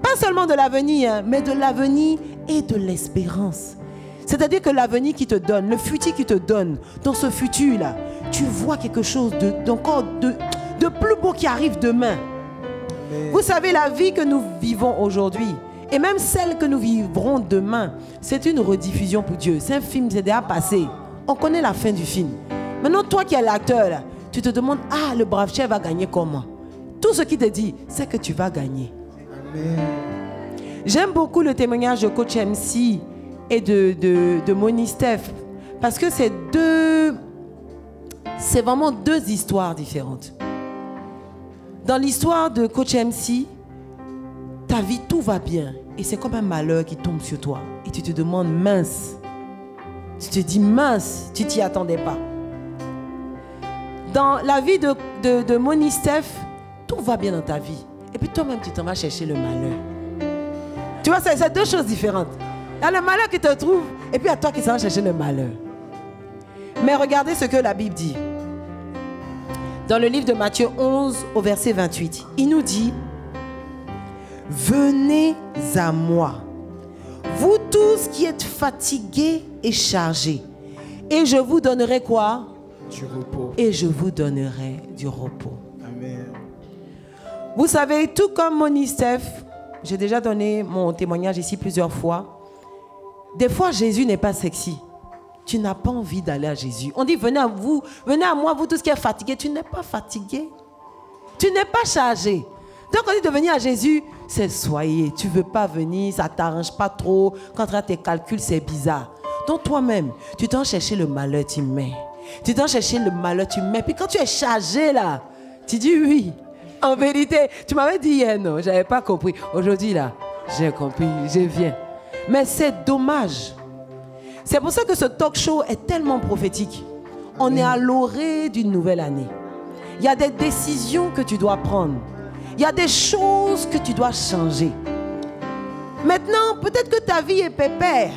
Pas seulement de l'avenir, mais de l'avenir et de l'espérance. C'est-à-dire que l'avenir qui te donne, le futur qui te donne, dans ce futur-là, tu vois quelque chose d'encore de plus beau qui arrive demain. Mais... Vous savez, la vie que nous vivons aujourd'hui, et même celle que nous vivrons demain, c'est une rediffusion pour Dieu. C'est un film, c'est déjà passé. On connaît la fin du film. Maintenant, toi qui es l'acteur, là, tu te demandes, ah, le brave chef va gagner comment? Tout ce qu'il te dit, c'est que tu vas gagner. Amen. J'aime beaucoup le témoignage de Coach MC et de Moni Steph, parce que c'est vraiment deux histoires différentes. Dans l'histoire de Coach MC, ta vie, tout va bien. Et c'est comme un malheur qui tombe sur toi. Et tu te demandes, mince. Tu te dis, mince, tu t'y attendais pas. Dans la vie de Moni Steph, tout va bien dans ta vie. Et puis toi-même, tu t'en vas chercher le malheur. Tu vois, c'est deux choses différentes. Il y a le malheur qui te trouve, et puis à toi qui s'en va chercher le malheur. Mais regardez ce que la Bible dit. Dans le livre de Matthieu 11 au verset 28, il nous dit: venez à moi, vous tous qui êtes fatigués et chargés, et je vous donnerai quoi? Du repos. Et je vous donnerai du repos. Amen. Vous savez, tout comme Monistef, j'ai déjà donné mon témoignage ici plusieurs fois. Des fois, Jésus n'est pas sexy. Tu n'as pas envie d'aller à Jésus. On dit, venez à vous, venez à moi, vous tous qui êtes fatigués. Tu n'es pas fatigué. Tu n'es pas chargé. Donc, on dit de venir à Jésus, c'est soyez. Tu ne veux pas venir, ça ne t'arrange pas trop. Quand tu as tes calculs, c'est bizarre. Donc, toi-même, tu t'en chercher le malheur, tu mets. Tu t'en chercher le malheur, tu mets. Puis quand tu es chargé, là, tu dis oui. En vérité, tu m'avais dit hier, non, je n'avais pas compris. Aujourd'hui, là, j'ai compris, je viens. Mais c'est dommage. C'est pour ça que ce talk show est tellement prophétique. On est à l'orée d'une nouvelle année. Il y a des décisions que tu dois prendre. Il y a des choses que tu dois changer. Maintenant, peut-être que ta vie est pépère.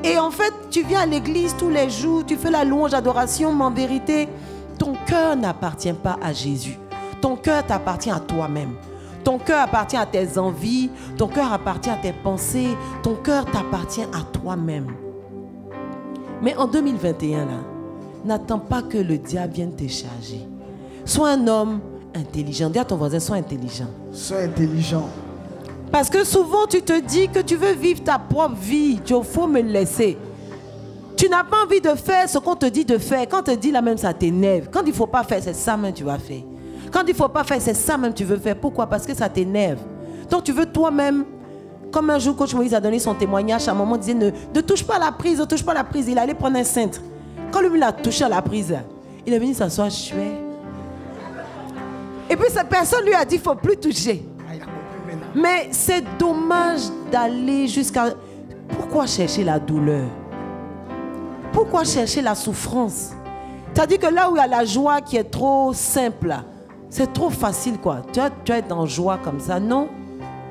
Et en fait, tu viens à l'église tous les jours, tu fais la louange, adoration, mais en vérité, ton cœur n'appartient pas à Jésus. Ton cœur t'appartient à toi-même. Ton cœur appartient à tes envies, ton cœur appartient à tes pensées, ton cœur t'appartient à toi-même. Mais en 2021, là, n'attends pas que le diable vienne te charger. Sois un homme intelligent. Dis à ton voisin, sois intelligent. Sois intelligent. Parce que souvent, tu te dis que tu veux vivre ta propre vie. Il faut me laisser. Tu n'as pas envie de faire ce qu'on te dit de faire. Quand on te dit là même, ça t'énerve. Quand il ne faut pas faire, c'est ça même que tu vas faire. Quand il ne faut pas faire, c'est ça même que tu veux faire. Pourquoi? Parce que ça t'énerve. Donc tu veux toi-même, comme un jour, coach Moïse a donné son témoignage, à un moment, il disait, ne touche pas à la prise, ne touche pas à la prise. Il allait prendre un cintre. Quand lui, il a touché à la prise, il est venu s'asseoir, chouette. Et puis cette personne lui a dit, il ne faut plus toucher. Mais c'est dommage d'aller jusqu'à... Pourquoi chercher la douleur? Pourquoi chercher la souffrance? C'est-à-dire que là où il y a la joie qui est trop simple, c'est trop facile, quoi. Tu vas être en joie comme ça. Non,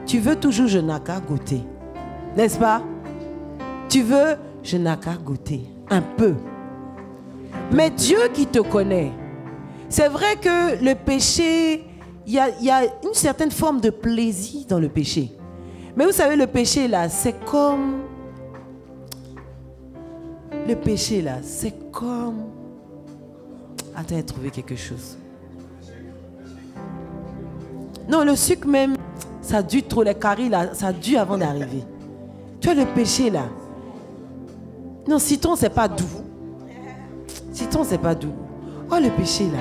tu veux toujours je n'ai qu'à goûter. N'est-ce pas? Tu veux je n'ai qu'à goûter. Un peu. Mais Dieu qui te connaît, c'est vrai que le péché, il y a une certaine forme de plaisir dans le péché. Mais vous savez, le péché, là, c'est comme... Le péché, là, c'est comme... Attends, j'ai trouvé quelque chose. Non, le sucre même, ça dure trop. Les caries, là, ça dure avant d'arriver. Tu vois, le péché, là. Non, citron, c'est pas doux. Citron, c'est pas doux. Oh, le péché, là.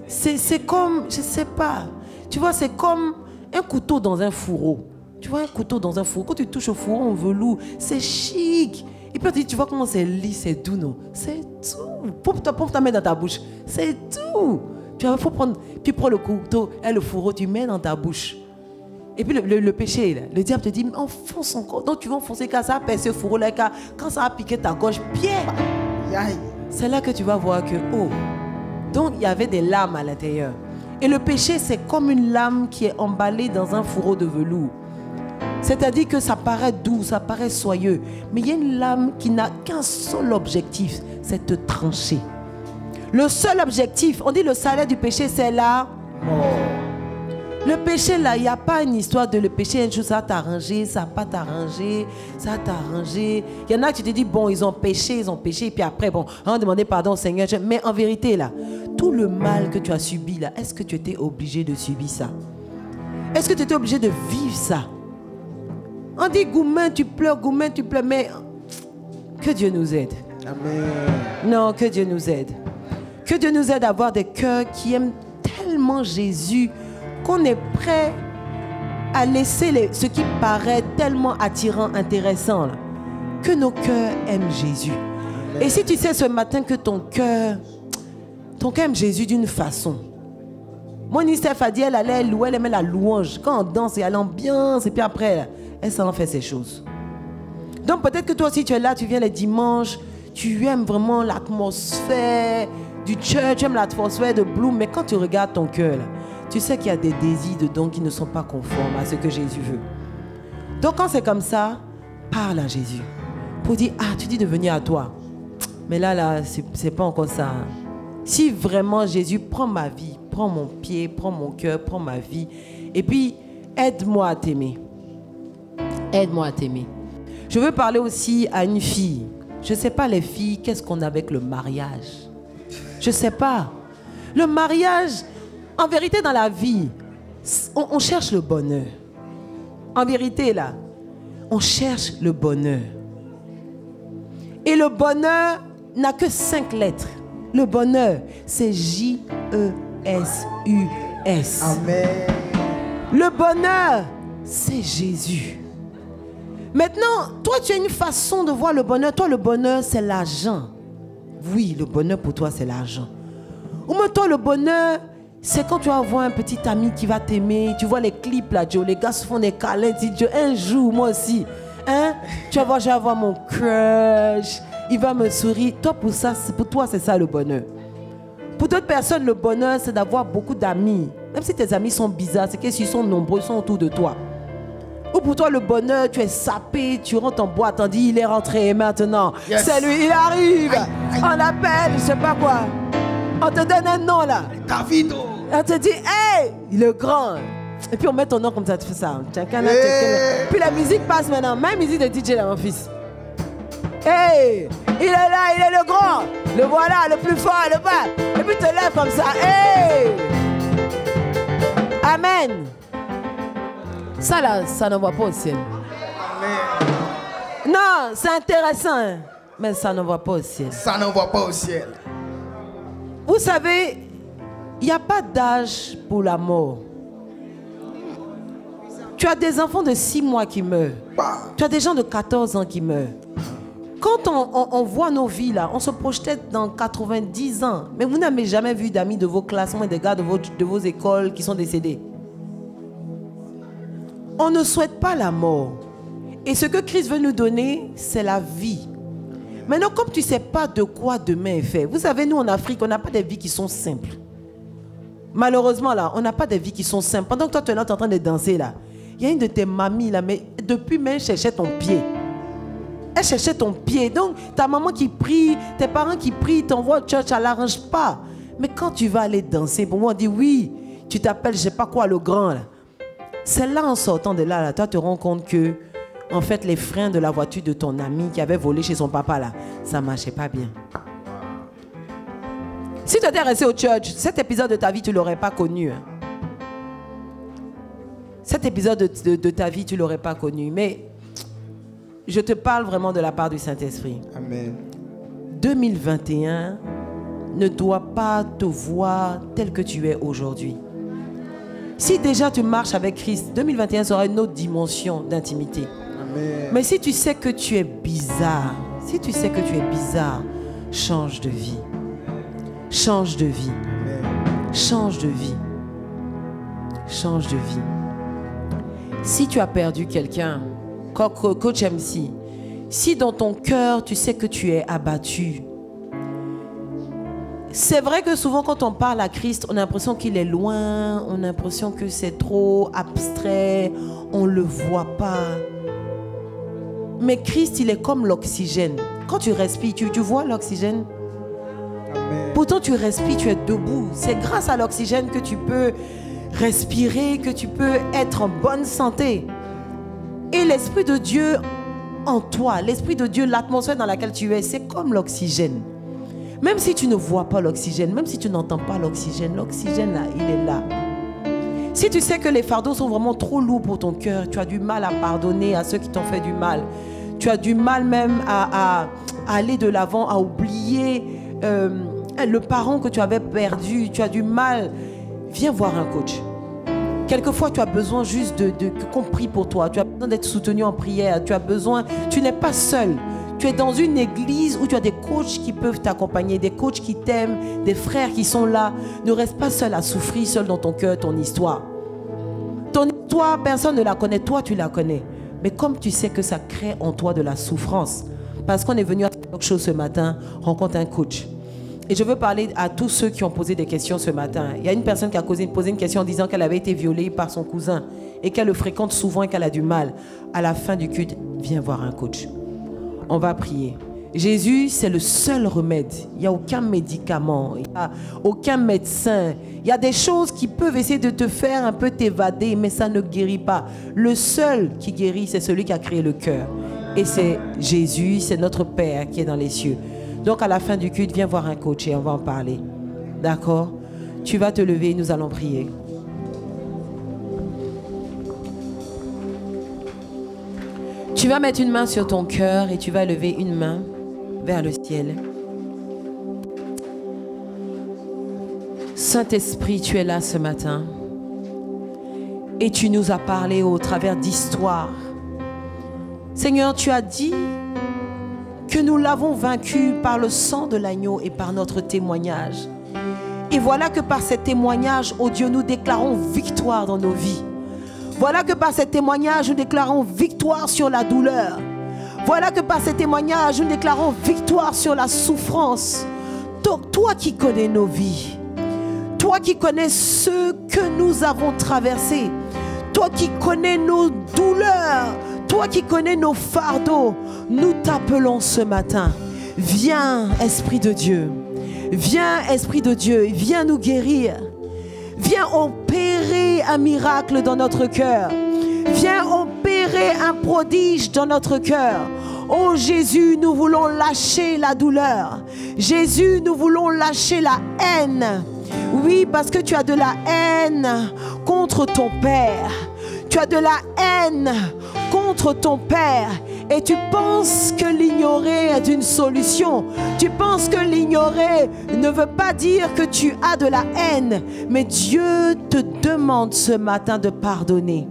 C'est comme, je sais pas. Tu vois, c'est comme un couteau dans un fourreau. Tu vois, un couteau dans un fourreau. Quand tu touches au fourreau en velours, c'est chic. Et puis tu vois comment c'est lisse, c'est doux, non? C'est tout. Pompe ta main dans ta bouche. C'est tout. Tu vois, faut prendre, tu prends le couteau et le fourreau, tu mets dans ta bouche. Et puis le péché, là, le diable te dit, enfonce encore. Donc tu vas enfoncer quand ça a percé le fourreau, là, quand ça a piqué ta gorge, pierre. C'est là que tu vas voir que, oh, donc il y avait des lames à l'intérieur. Et le péché, c'est comme une lame qui est emballée dans un fourreau de velours. C'est-à-dire que ça paraît doux, ça paraît soyeux. Mais il y a une lame qui n'a qu'un seul objectif, c'est te trancher. Le seul objectif, on dit le salaire du péché, c'est la mort. Le péché, là, il n'y a pas une histoire de le péché, un jour ça t'a arrangé, ça n'a pas t'arrangé, ça t'a arrangé. Il y en a qui te disent, bon, ils ont péché, et puis après, bon, on a demandé pardon au Seigneur. Mais en vérité, là, tout le mal que tu as subi, là, est-ce que tu étais obligé de subir ça? Est-ce que tu étais obligé de vivre ça? On dit, Goumen, tu pleures, mais que Dieu nous aide. Amen. Non, que Dieu nous aide. Que Dieu nous aide à avoir des cœurs qui aiment tellement Jésus qu'on est prêt à laisser ce qui paraît tellement attirant, intéressant, là, que nos cœurs aiment Jésus. Amen. Et si tu sais ce matin que ton cœur aime Jésus d'une façon. Monistef a dit, elle allait louer, elle aimait la louange. Quand on danse, il y a l'ambiance, et puis après, elle s'en fait ces choses. Donc peut-être que toi aussi tu es là, tu viens les dimanches, tu aimes vraiment l'atmosphère du church, tu aimes l'atmosphère de Bloom, mais quand tu regardes ton cœur, là, tu sais qu'il y a des désirs dedans qui ne sont pas conformes à ce que Jésus veut. Donc quand c'est comme ça, parle à Jésus. Pour dire, ah, tu dis de venir à toi. Mais là, c'est pas encore ça. Si vraiment Jésus prend ma vie, prend mon pied, prend mon cœur, prend ma vie, et puis aide-moi à t'aimer. Aide-moi à t'aimer. Je veux parler aussi à une fille. Je ne sais pas les filles, qu'est-ce qu'on a avec le mariage? Je ne sais pas. Le mariage, en vérité dans la vie, on cherche le bonheur. En vérité là, on cherche le bonheur. Et le bonheur n'a que 5 lettres. Le bonheur, c'est J-E-S-U-S. Amen. Le bonheur, c'est Jésus. Maintenant, toi, tu as une façon de voir le bonheur. Toi, le bonheur, c'est l'argent. Oui, le bonheur pour toi, c'est l'argent. Ou même toi, le bonheur, c'est quand tu vas voir un petit ami qui va t'aimer. Tu vois les clips là, Joe, les gars se font des câlins. Tu dis, un jour, moi aussi, hein, tu vas voir, je vais avoir mon crush. Il va me sourire. Toi, pour toi, c'est ça le bonheur. Pour d'autres personnes, le bonheur, c'est d'avoir beaucoup d'amis. Même si tes amis sont bizarres, c'est que s'ils sont nombreux, ils sont autour de toi. Ou pour toi, le bonheur, tu es sapé, tu rentres en boîte, on dit, il est rentré maintenant. Yes. C'est lui, il arrive. On l'appelle, je sais pas quoi. On te donne un nom là. Davido. On te dit, hey, il est grand. Et puis on met ton nom comme ça, tu fais ça. Puis la musique passe maintenant. Même musique de DJ là, mon fils. Hey, il est là, il est le grand. Le voilà, le plus fort, le bas. Et puis tu te lèves comme ça. Hey. Amen. Ça là, ça ne va pas au ciel. Amen. Non, c'est intéressant, hein, mais ça ne va pas au ciel. Ça ne va pas au ciel. Vous savez, il n'y a pas d'âge pour la mort. Tu as des enfants de 6 mois qui meurent. Tu as des gens de 14 ans qui meurent. Quand on voit nos vies là, on se projette dans 90 ans. Mais vous n'avez jamais vu d'amis de vos classements et des gars de vos écoles qui sont décédés. On ne souhaite pas la mort. Et ce que Christ veut nous donner, c'est la vie. Maintenant, comme tu ne sais pas de quoi demain est fait, vous savez, nous en Afrique, on n'a pas des vies qui sont simples. Malheureusement, là, on n'a pas des vies qui sont simples. Pendant que toi, tu es là, tu es en train de danser, là, il y a une de tes mamies, là, mais depuis, elle cherchait ton pied. Elle cherchait ton pied. Donc, ta maman qui prie, tes parents qui prient, t'envoient au church, ça ne l'arrange pas. Mais quand tu vas aller danser, pour moi, on dit, oui, tu t'appelles, je ne sais pas quoi, le grand, là. C'est là, en sortant de là, toi, tu te rends compte que, en fait, les freins de la voiture de ton ami qui avait volé chez son papa, là, ça ne marchait pas bien. Si tu étais resté au church, cet épisode de ta vie, tu ne l'aurais pas connu. Hein. Cet épisode de ta vie, tu ne l'aurais pas connu. Mais je te parle vraiment de la part du Saint-Esprit. Amen. 2021 ne doit pas te voir tel que tu es aujourd'hui. Si déjà tu marches avec Christ, 2021 sera une autre dimension d'intimité. Amen. Mais si tu sais que tu es bizarre, change de vie. Change de vie. Amen. Change de vie. Change de vie. Si tu as perdu quelqu'un, coach MC, si dans ton cœur tu sais que tu es abattu, c'est vrai que souvent quand on parle à Christ, on a l'impression qu'il est loin, on a l'impression que c'est trop abstrait, on ne le voit pas. Mais Christ, il est comme l'oxygène. Quand tu respires, tu vois l'oxygène? Amen. Pourtant, tu respires, tu es debout. C'est grâce à l'oxygène que tu peux respirer, que tu peux être en bonne santé. Et l'Esprit de Dieu en toi, l'Esprit de Dieu, l'atmosphère dans laquelle tu es, c'est comme l'oxygène. Même si tu ne vois pas l'oxygène, même si tu n'entends pas l'oxygène, l'oxygène là, il est là. Si tu sais que les fardeaux sont vraiment trop lourds pour ton cœur, tu as du mal à pardonner à ceux qui t'ont fait du mal. Tu as du mal même à aller de l'avant, à oublier le parent que tu avais perdu. Tu as du mal. Viens voir un coach. Quelquefois, tu as besoin juste qu'on prie pour toi. Tu as besoin d'être soutenu en prière. Tu n'es pas seul. Tu es dans une église où tu as des coachs qui peuvent t'accompagner, des coachs qui t'aiment, des frères qui sont là. Ne reste pas seul à souffrir, seul dans ton cœur, ton histoire. Ton histoire, personne ne la connaît. Toi, tu la connais. Mais comme tu sais que ça crée en toi de la souffrance, parce qu'on est venu à quelque chose ce matin, rencontre un coach. Et je veux parler à tous ceux qui ont posé des questions ce matin. Il y a une personne qui a posé une question en disant qu'elle avait été violée par son cousin et qu'elle le fréquente souvent et qu'elle a du mal. À la fin du culte, viens voir un coach. On va prier. Jésus, c'est le seul remède. Il n'y a aucun médicament, il n'y a aucun médecin. Il y a des choses qui peuvent essayer de te faire un peu t'évader, mais ça ne guérit pas. Le seul qui guérit, c'est celui qui a créé le cœur. Et c'est Jésus, c'est notre Père qui est dans les cieux. Donc à la fin du culte, viens voir un coach et on va en parler. D'accord? Tu vas te lever et nous allons prier. Tu vas mettre une main sur ton cœur et tu vas lever une main vers le ciel. Saint-Esprit, tu es là ce matin et tu nous as parlé au travers d'histoires. Seigneur, tu as dit que nous l'avons vaincu par le sang de l'agneau et par notre témoignage. Et voilà que par ce témoignage, oh Dieu, nous déclarons victoire dans nos vies. Voilà que par ce témoignage, nous déclarons victoire sur la douleur. Voilà que par ce témoignage, nous déclarons victoire sur la souffrance. Toi qui connais nos vies, toi qui connais ce que nous avons traversé, toi qui connais nos douleurs, toi qui connais nos fardeaux, nous t'appelons ce matin. Viens, Esprit de Dieu. Viens, Esprit de Dieu. Viens nous guérir. Viens opérer un miracle dans notre cœur. Viens opérer un prodige dans notre cœur. Oh Jésus, nous voulons lâcher la douleur. Jésus, nous voulons lâcher la haine. Oui, parce que tu as de la haine contre ton Père. Tu as de la haine contre ton Père. Et tu penses que l'ignorer est une solution. Tu penses que l'ignorer ne veut pas dire que tu as de la haine. Mais Dieu te demande ce matin de pardonner.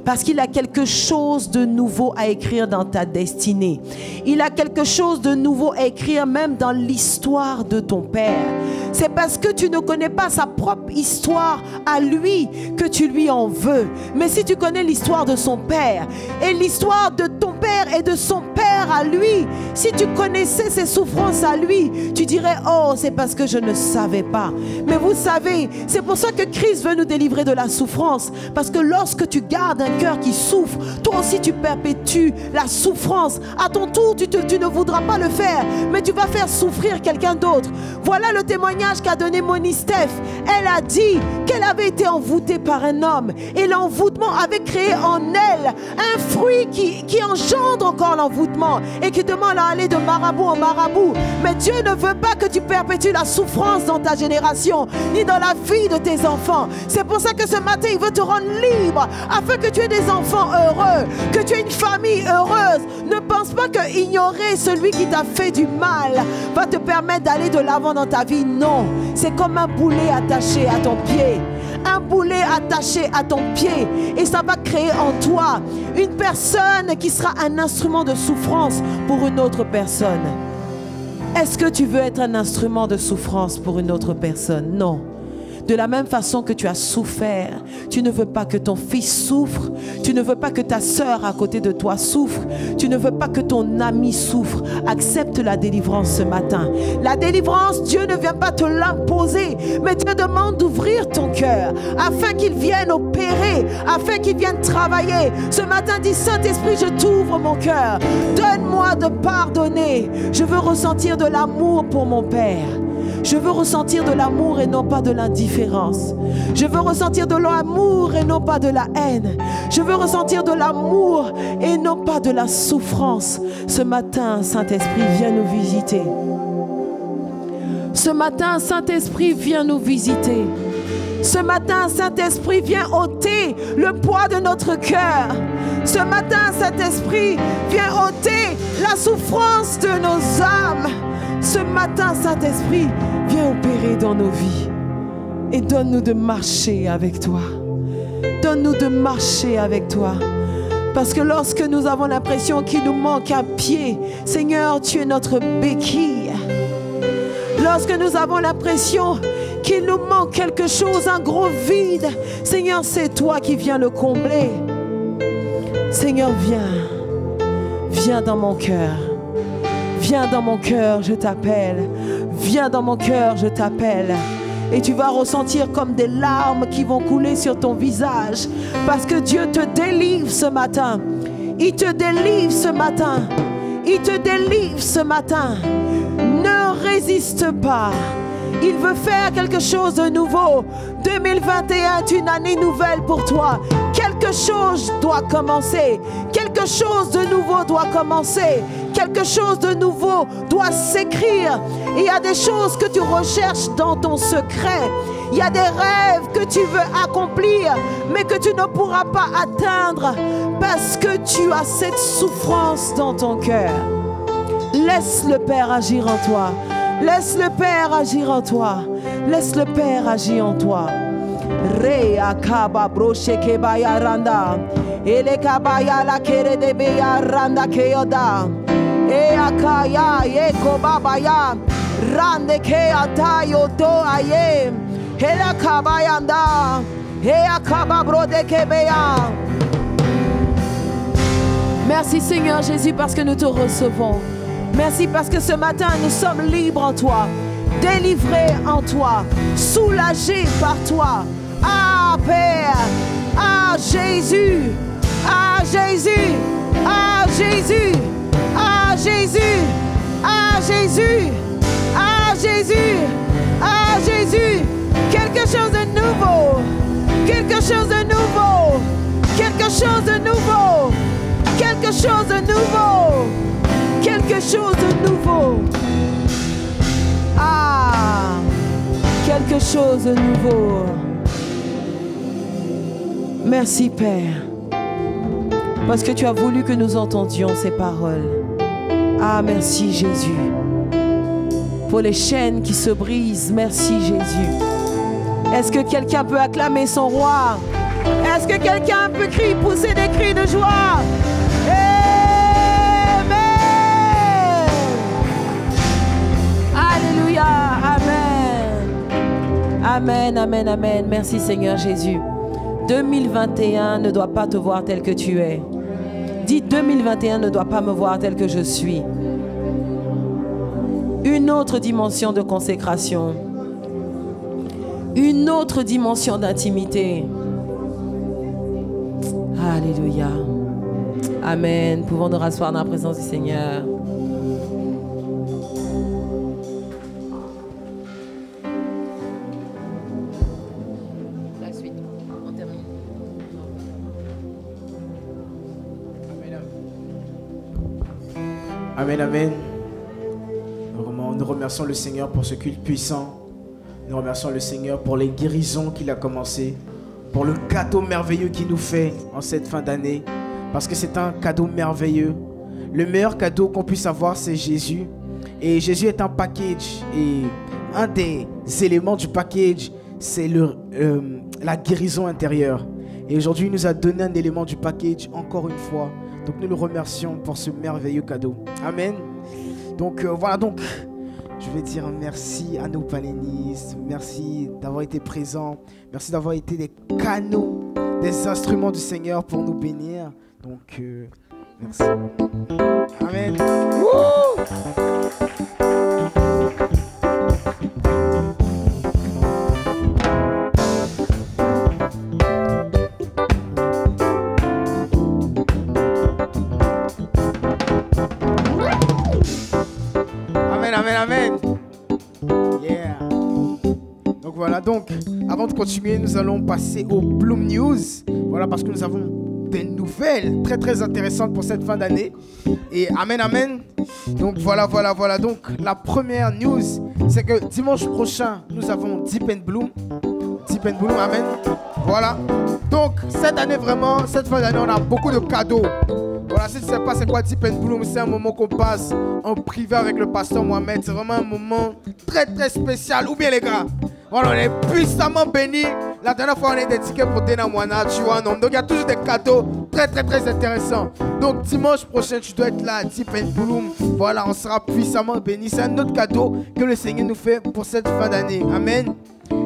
Parce qu'il a quelque chose de nouveau à écrire dans ta destinée. Il a quelque chose de nouveau à écrire même dans l'histoire de ton Père. C'est parce que tu ne connais pas sa propre histoire à lui que tu lui en veux. Mais si tu connais l'histoire de son Père et l'histoire de ton Père et de son Père à lui, si tu connaissais ses souffrances à lui, tu dirais, oh, c'est parce que je ne savais pas. Mais vous savez, c'est pour ça que Christ veut nous délivrer de la souffrance. Parce que lorsque tu gardes un cœur qui souffre, toi aussi tu perpétues la souffrance. À ton tour, tu ne voudras pas le faire, mais tu vas faire souffrir quelqu'un d'autre. Voilà le témoignage qu'a donné Moni Steph. Elle a dit qu'elle avait été envoûtée par un homme et l'envoûtement avait créé en elle un fruit qui engendre encore l'envoûtement et qui demande à aller de marabout en marabout. Mais Dieu ne veut pas que tu perpétues la souffrance dans ta génération ni dans la vie de tes enfants. C'est pour ça que ce matin il veut te rendre libre afin que tu aies des enfants heureux, que tu aies une famille heureuse. Ne pense pas que ignorer celui qui t'a fait du mal va te permettre d'aller de l'avant dans ta vie. Non, c'est comme un boulet attaché à ton pied. Un boulet attaché à ton pied et ça va créer en toi une personne qui sera un instrument de souffrance pour une autre personne. Est-ce que tu veux être un instrument de souffrance pour une autre personne? Non. De la même façon que tu as souffert, tu ne veux pas que ton fils souffre, tu ne veux pas que ta sœur à côté de toi souffre, tu ne veux pas que ton ami souffre. Accepte la délivrance ce matin. La délivrance, Dieu ne vient pas te l'imposer, mais Dieu demande d'ouvrir ton cœur afin qu'il vienne opérer, afin qu'il vienne travailler. Ce matin, dis Saint-Esprit, je t'ouvre mon cœur. Donne-moi de pardonner. Je veux ressentir de l'amour pour mon Père. Je veux ressentir de l'amour et non pas de l'indifférence. Je veux ressentir de l'amour et non pas de la haine. Je veux ressentir de l'amour et non pas de la souffrance. Ce matin, Saint-Esprit, viens nous visiter. Ce matin, Saint-Esprit, viens nous visiter. Ce matin, Saint-Esprit, viens ôter le poids de notre cœur. Ce matin, Saint-Esprit, viens ôter la souffrance de nos âmes. Ce matin, Saint-Esprit, viens opérer dans nos vies et donne-nous de marcher avec toi. Donne-nous de marcher avec toi. Parce que lorsque nous avons l'impression qu'il nous manque un pied, Seigneur, tu es notre béquille. Lorsque nous avons l'impression qu'il nous manque quelque chose, un gros vide, Seigneur, c'est toi qui viens le combler. Seigneur, viens. Viens dans mon cœur. Viens dans mon cœur, je t'appelle. Viens dans mon cœur, je t'appelle. Et tu vas ressentir comme des larmes qui vont couler sur ton visage. Parce que Dieu te délivre ce matin. Il te délivre ce matin. Il te délivre ce matin. Ne résiste pas. Il veut faire quelque chose de nouveau. 2021 est une année nouvelle pour toi. Quelque chose doit commencer. Quelque chose de nouveau doit commencer. Quelque chose de nouveau doit s'écrire. Il y a des choses que tu recherches dans ton secret. Il y a des rêves que tu veux accomplir, mais que tu ne pourras pas atteindre parce que tu as cette souffrance dans ton cœur. Laisse le Père agir en toi. Laisse le Père agir en toi. Laisse le Père agir en toi. Re akaba broche kebaya randa. Ele kabaya la kere de beya randa keyoda. E akaya ye kobabaya. Rande ke atayo do aye. Ele kabaya nda. E akaba brode kebeya. Merci Seigneur Jésus parce que nous te recevons. Merci parce que ce matin, nous sommes libres en toi, délivrés en toi, soulagés par toi. Ah Père, ah Jésus, ah Jésus, ah Jésus, ah Jésus, ah Jésus, ah Jésus, ah Jésus. Quelque chose de nouveau, quelque chose de nouveau, quelque chose de nouveau, quelque chose de nouveau. Quelque chose de nouveau. Ah, quelque chose de nouveau. Merci Père, parce que tu as voulu que nous entendions ces paroles. Ah, merci Jésus. Pour les chaînes qui se brisent, merci Jésus. Est-ce que quelqu'un peut acclamer son roi? Est-ce que quelqu'un peut crier, pousser des cris de joie? Alléluia, Amen. Amen, Amen, Amen. Merci Seigneur Jésus. 2021 ne doit pas te voir tel que tu es. Dis 2021 ne doit pas me voir tel que je suis. Une autre dimension de consécration. Une autre dimension d'intimité. Alléluia. Amen. Pouvons nous rasseoir dans la présence du Seigneur. La suite, on termine. Amen, amen. Nous remercions le Seigneur pour ce culte puissant. Nous remercions le Seigneur pour les guérisons qu'il a commencé, pour le cadeau merveilleux qu'il nous fait en cette fin d'année. Parce que c'est un cadeau merveilleux. Le meilleur cadeau qu'on puisse avoir, c'est Jésus. Et Jésus est un package. Et un des éléments du package, c'est la guérison intérieure. Et aujourd'hui, il nous a donné un élément du package encore une fois. Donc nous le remercions pour ce merveilleux cadeau. Amen. Donc voilà, donc je vais dire merci à nos panélistes. Merci d'avoir été présents. Merci d'avoir été des canaux, des instruments du Seigneur pour nous bénir. Donc merci. Amen. Woo! Amen. Yeah. Donc voilà, donc avant de continuer, nous allons passer au Bloom News. Voilà, parce que nous avons des nouvelles très très intéressantes pour cette fin d'année. Et amen, amen. Donc voilà. Donc la première news, c'est que dimanche prochain, nous avons Deep and Bloom. Amen. Voilà. Donc cette année vraiment, cette fin d'année, on a beaucoup de cadeaux. Voilà, si tu ne sais pas c'est quoi Deep and Bloom, c'est un moment qu'on passe en privé avec le pasteur Mohamed. C'est vraiment un moment très très spécial. Ou bien les gars, voilà, on est puissamment bénis. La dernière fois on a des tickets pour Dena Moana, tu vois. Donc il y a toujours des cadeaux très très très intéressants. Donc dimanche prochain tu dois être là, Deep and Bloom. Voilà, on sera puissamment bénis. C'est un autre cadeau que le Seigneur nous fait pour cette fin d'année. Amen.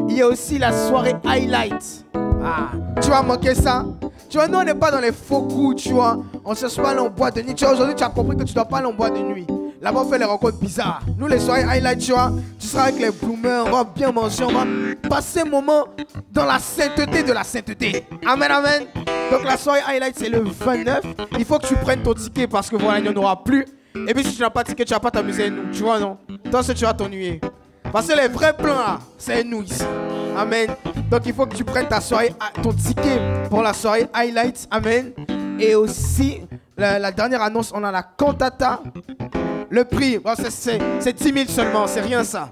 Il y a aussi la soirée highlight. Ah, tu vas manquer ça. Tu vois, nous on n'est pas dans les faux coups, tu vois. On ne cherche pas aller en boîte de nuit. Tu vois, aujourd'hui tu as compris que tu ne dois pas aller en boîte de nuit. Là-bas on fait les rencontres bizarres. Nous les soirées highlight, tu vois, tu seras avec les bloomers, on va bien manger, on va passer un moment dans la sainteté de la sainteté. Amen, amen. Donc la soirée highlight c'est le 29. Il faut que tu prennes ton ticket parce que voilà, il n'y en aura plus. Et puis si tu n'as pas de ticket, tu vas pas t'amuser avec nous. Tu vois, non? Toi, tu vas t'ennuyer. Parce que les vrais plans, là, c'est nous ici. Amen. Donc il faut que tu prennes ta soirée, ton ticket pour la soirée Highlights. Amen. Et aussi, la dernière annonce, on a la cantata. Le prix, bon, c'est 10 000 seulement, c'est rien ça.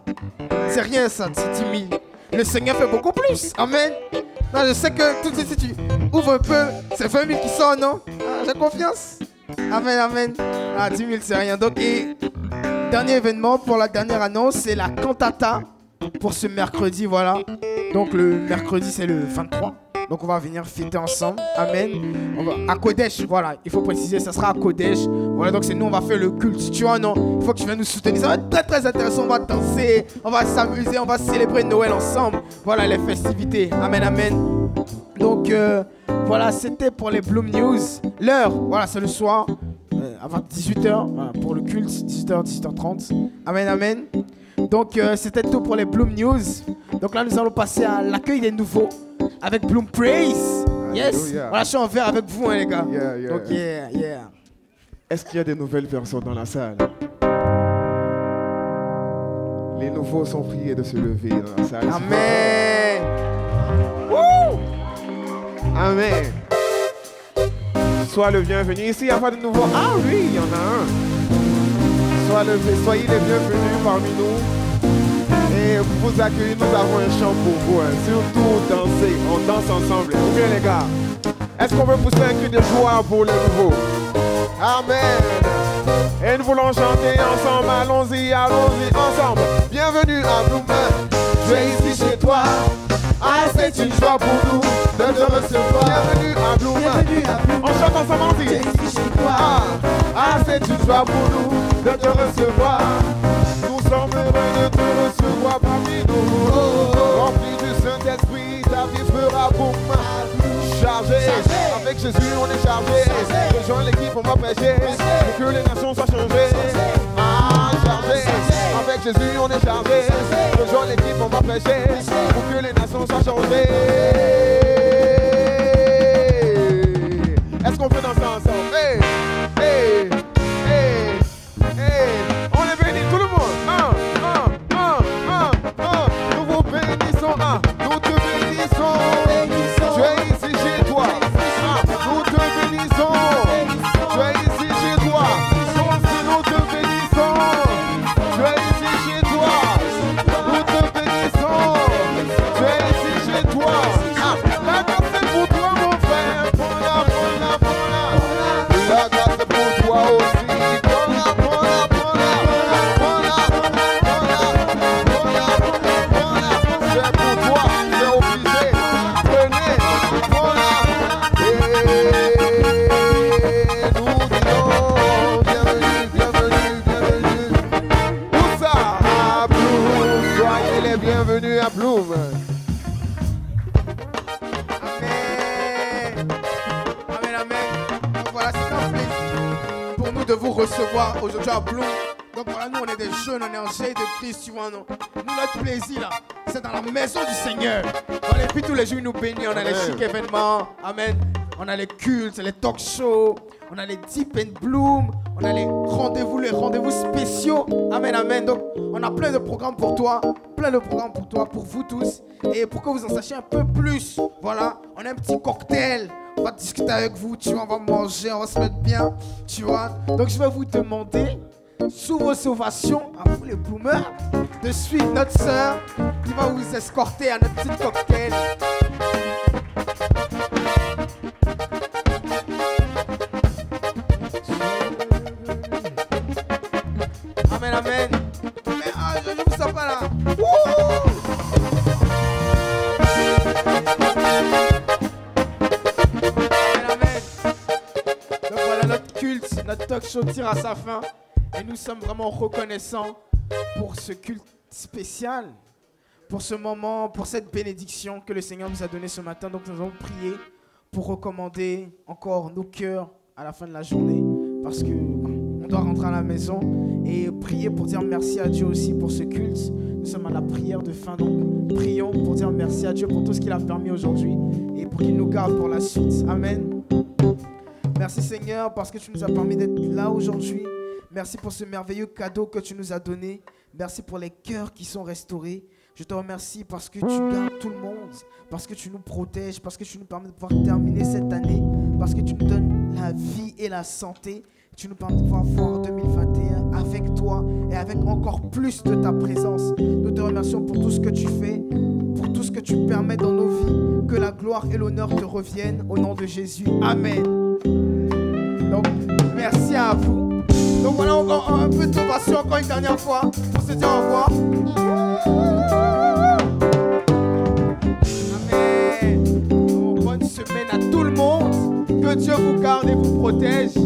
C'est rien ça, c'est 10 000. Le Seigneur fait beaucoup plus. Amen. Non, je sais que tout de suite, si tu ouvres un peu, c'est 20 000 qui sortent, non? J'ai confiance. Amen, amen. 10 000, c'est rien. Donc, et dernier événement pour la dernière annonce, c'est la cantata pour ce mercredi, voilà. Donc, le mercredi, c'est le 23. Donc, on va venir fêter ensemble. Amen. On va à Kodesh, voilà. Il faut préciser, ça sera à Kodesh. Voilà, donc c'est nous, on va faire le culte. Tu vois, non? Il faut que tu viennes nous soutenir. Ça va être très, très intéressant. On va danser, on va s'amuser, on va célébrer Noël ensemble. Voilà, les festivités. Amen, amen. Donc, voilà, c'était pour les Bloom News. L'heure, voilà, c'est le soir. Avant 18h, voilà, pour le culte. 18h, 18h30. Amen, amen. Donc, c'était tout pour les Bloom News. Donc là, nous allons passer à l'accueil des nouveaux avec Bloom Praise. Yes. Voilà, je suis en vert avec vous, hein, les gars. Donc, yeah. Est-ce qu'il y a des nouvelles personnes dans la salle? Les nouveaux sont priés de se lever dans la salle. Amen. Woo! Amen. Sois le bienvenu. Ici, il n'y a pas de nouveau. Ah oui, il y en a un. Soyez les bienvenus parmi nous. Et pour vous accueillir, nous avons un chant pour vous. Hein. Surtout danser. On danse ensemble. Ou bien les gars? Est-ce qu'on peut pousser un cri de joie pour les nouveaux? Amen. Et nous voulons chanter ensemble. Allons-y, allons-y ensemble. Bienvenue à Bloom. Tu es ici chez toi. Ah, c'est une joie pour nous de te recevoir. Bienvenue à Bloom. On chante ensemble, on dit. Tu es ici chez toi. Ah, c'est une joie pour nous de te recevoir. Nous sommes heureux de te recevoir parmi nous. Rempli du Saint-Esprit, ta vie fera boum. Chargé, avec Jésus on est chargé. Rejoins l'équipe, on va prêcher pour que les nations soient changées. Ah, chargé, avec Jésus on est chargé. Rejoins l'équipe, on va prêcher pour que les nations soient changées. Est-ce qu'on peut danser ensemble? Hey, hey, hey, hey. On est bénis, tout le monde. Nous vous bénissons, nous te bénissons. Tu es ici chez toi. Nous te bénissons. Tu es ici chez toi. Nous te bénissons. Tu es ici chez toi. Nous te bénissons. Tu es ici chez toi. La grâce est pour toi, mon frère. Prends-la. La grâce est pour toi aussi. Bienvenue à Bloom. Amen. Donc voilà, c'est un plaisir pour nous de vous recevoir aujourd'hui à Bloom. Donc voilà, nous on est des jeunes, on est en G de Christ, tu vois, non? Nous, notre plaisir là, c'est dans la maison du Seigneur. Voilà, et puis tous les jours, il nous bénit, on a les chics événements. Amen. On a les cultes, les talk shows, on a les Deep and Bloom, on a les rendez-vous spéciaux. Amen, amen. Donc, on a plein de programmes pour toi, pour vous tous. Et pour que vous en sachiez un peu plus, voilà, on a un petit cocktail. On va discuter avec vous, tu vois, on va manger, on va se mettre bien, tu vois. Donc, je vais vous demander, sous vos ovations, à vous les bloomers, de suivre notre sœur qui va vous escorter à notre petit cocktail. Amen, amen. Mais je ne vous sens pas là. Wouhou! Amen, amen. Donc voilà, notre culte, notre talk show tire à sa fin. Et nous sommes vraiment reconnaissants pour ce culte spécial, pour ce moment, pour cette bénédiction que le Seigneur nous a donnée ce matin. Donc nous allons prier pour recommander encore nos cœurs à la fin de la journée, parce qu'on doit rentrer à la maison, et prier pour dire merci à Dieu aussi pour ce culte. Nous sommes à la prière de fin, donc prions pour dire merci à Dieu pour tout ce qu'il a permis aujourd'hui et pour qu'il nous garde pour la suite. Amen. Merci Seigneur parce que tu nous as permis d'être là aujourd'hui. Merci pour ce merveilleux cadeau que tu nous as donné. Merci pour les cœurs qui sont restaurés. Je te remercie parce que tu gardes tout le monde, parce que tu nous protèges, parce que tu nous permets de pouvoir terminer cette année, parce que tu nous donnes la vie et la santé. Tu nous permets de pouvoir voir 2021 avec toi et avec encore plus de ta présence. Nous te remercions pour tout ce que tu fais, pour tout ce que tu permets dans nos vies. Que la gloire et l'honneur te reviennent au nom de Jésus. Amen. Donc, merci à vous. Donc voilà, un peu d'ovation encore une dernière fois pour se dire au revoir. Amen. Donc, bonne semaine à tout le monde. Que Dieu vous garde et vous protège.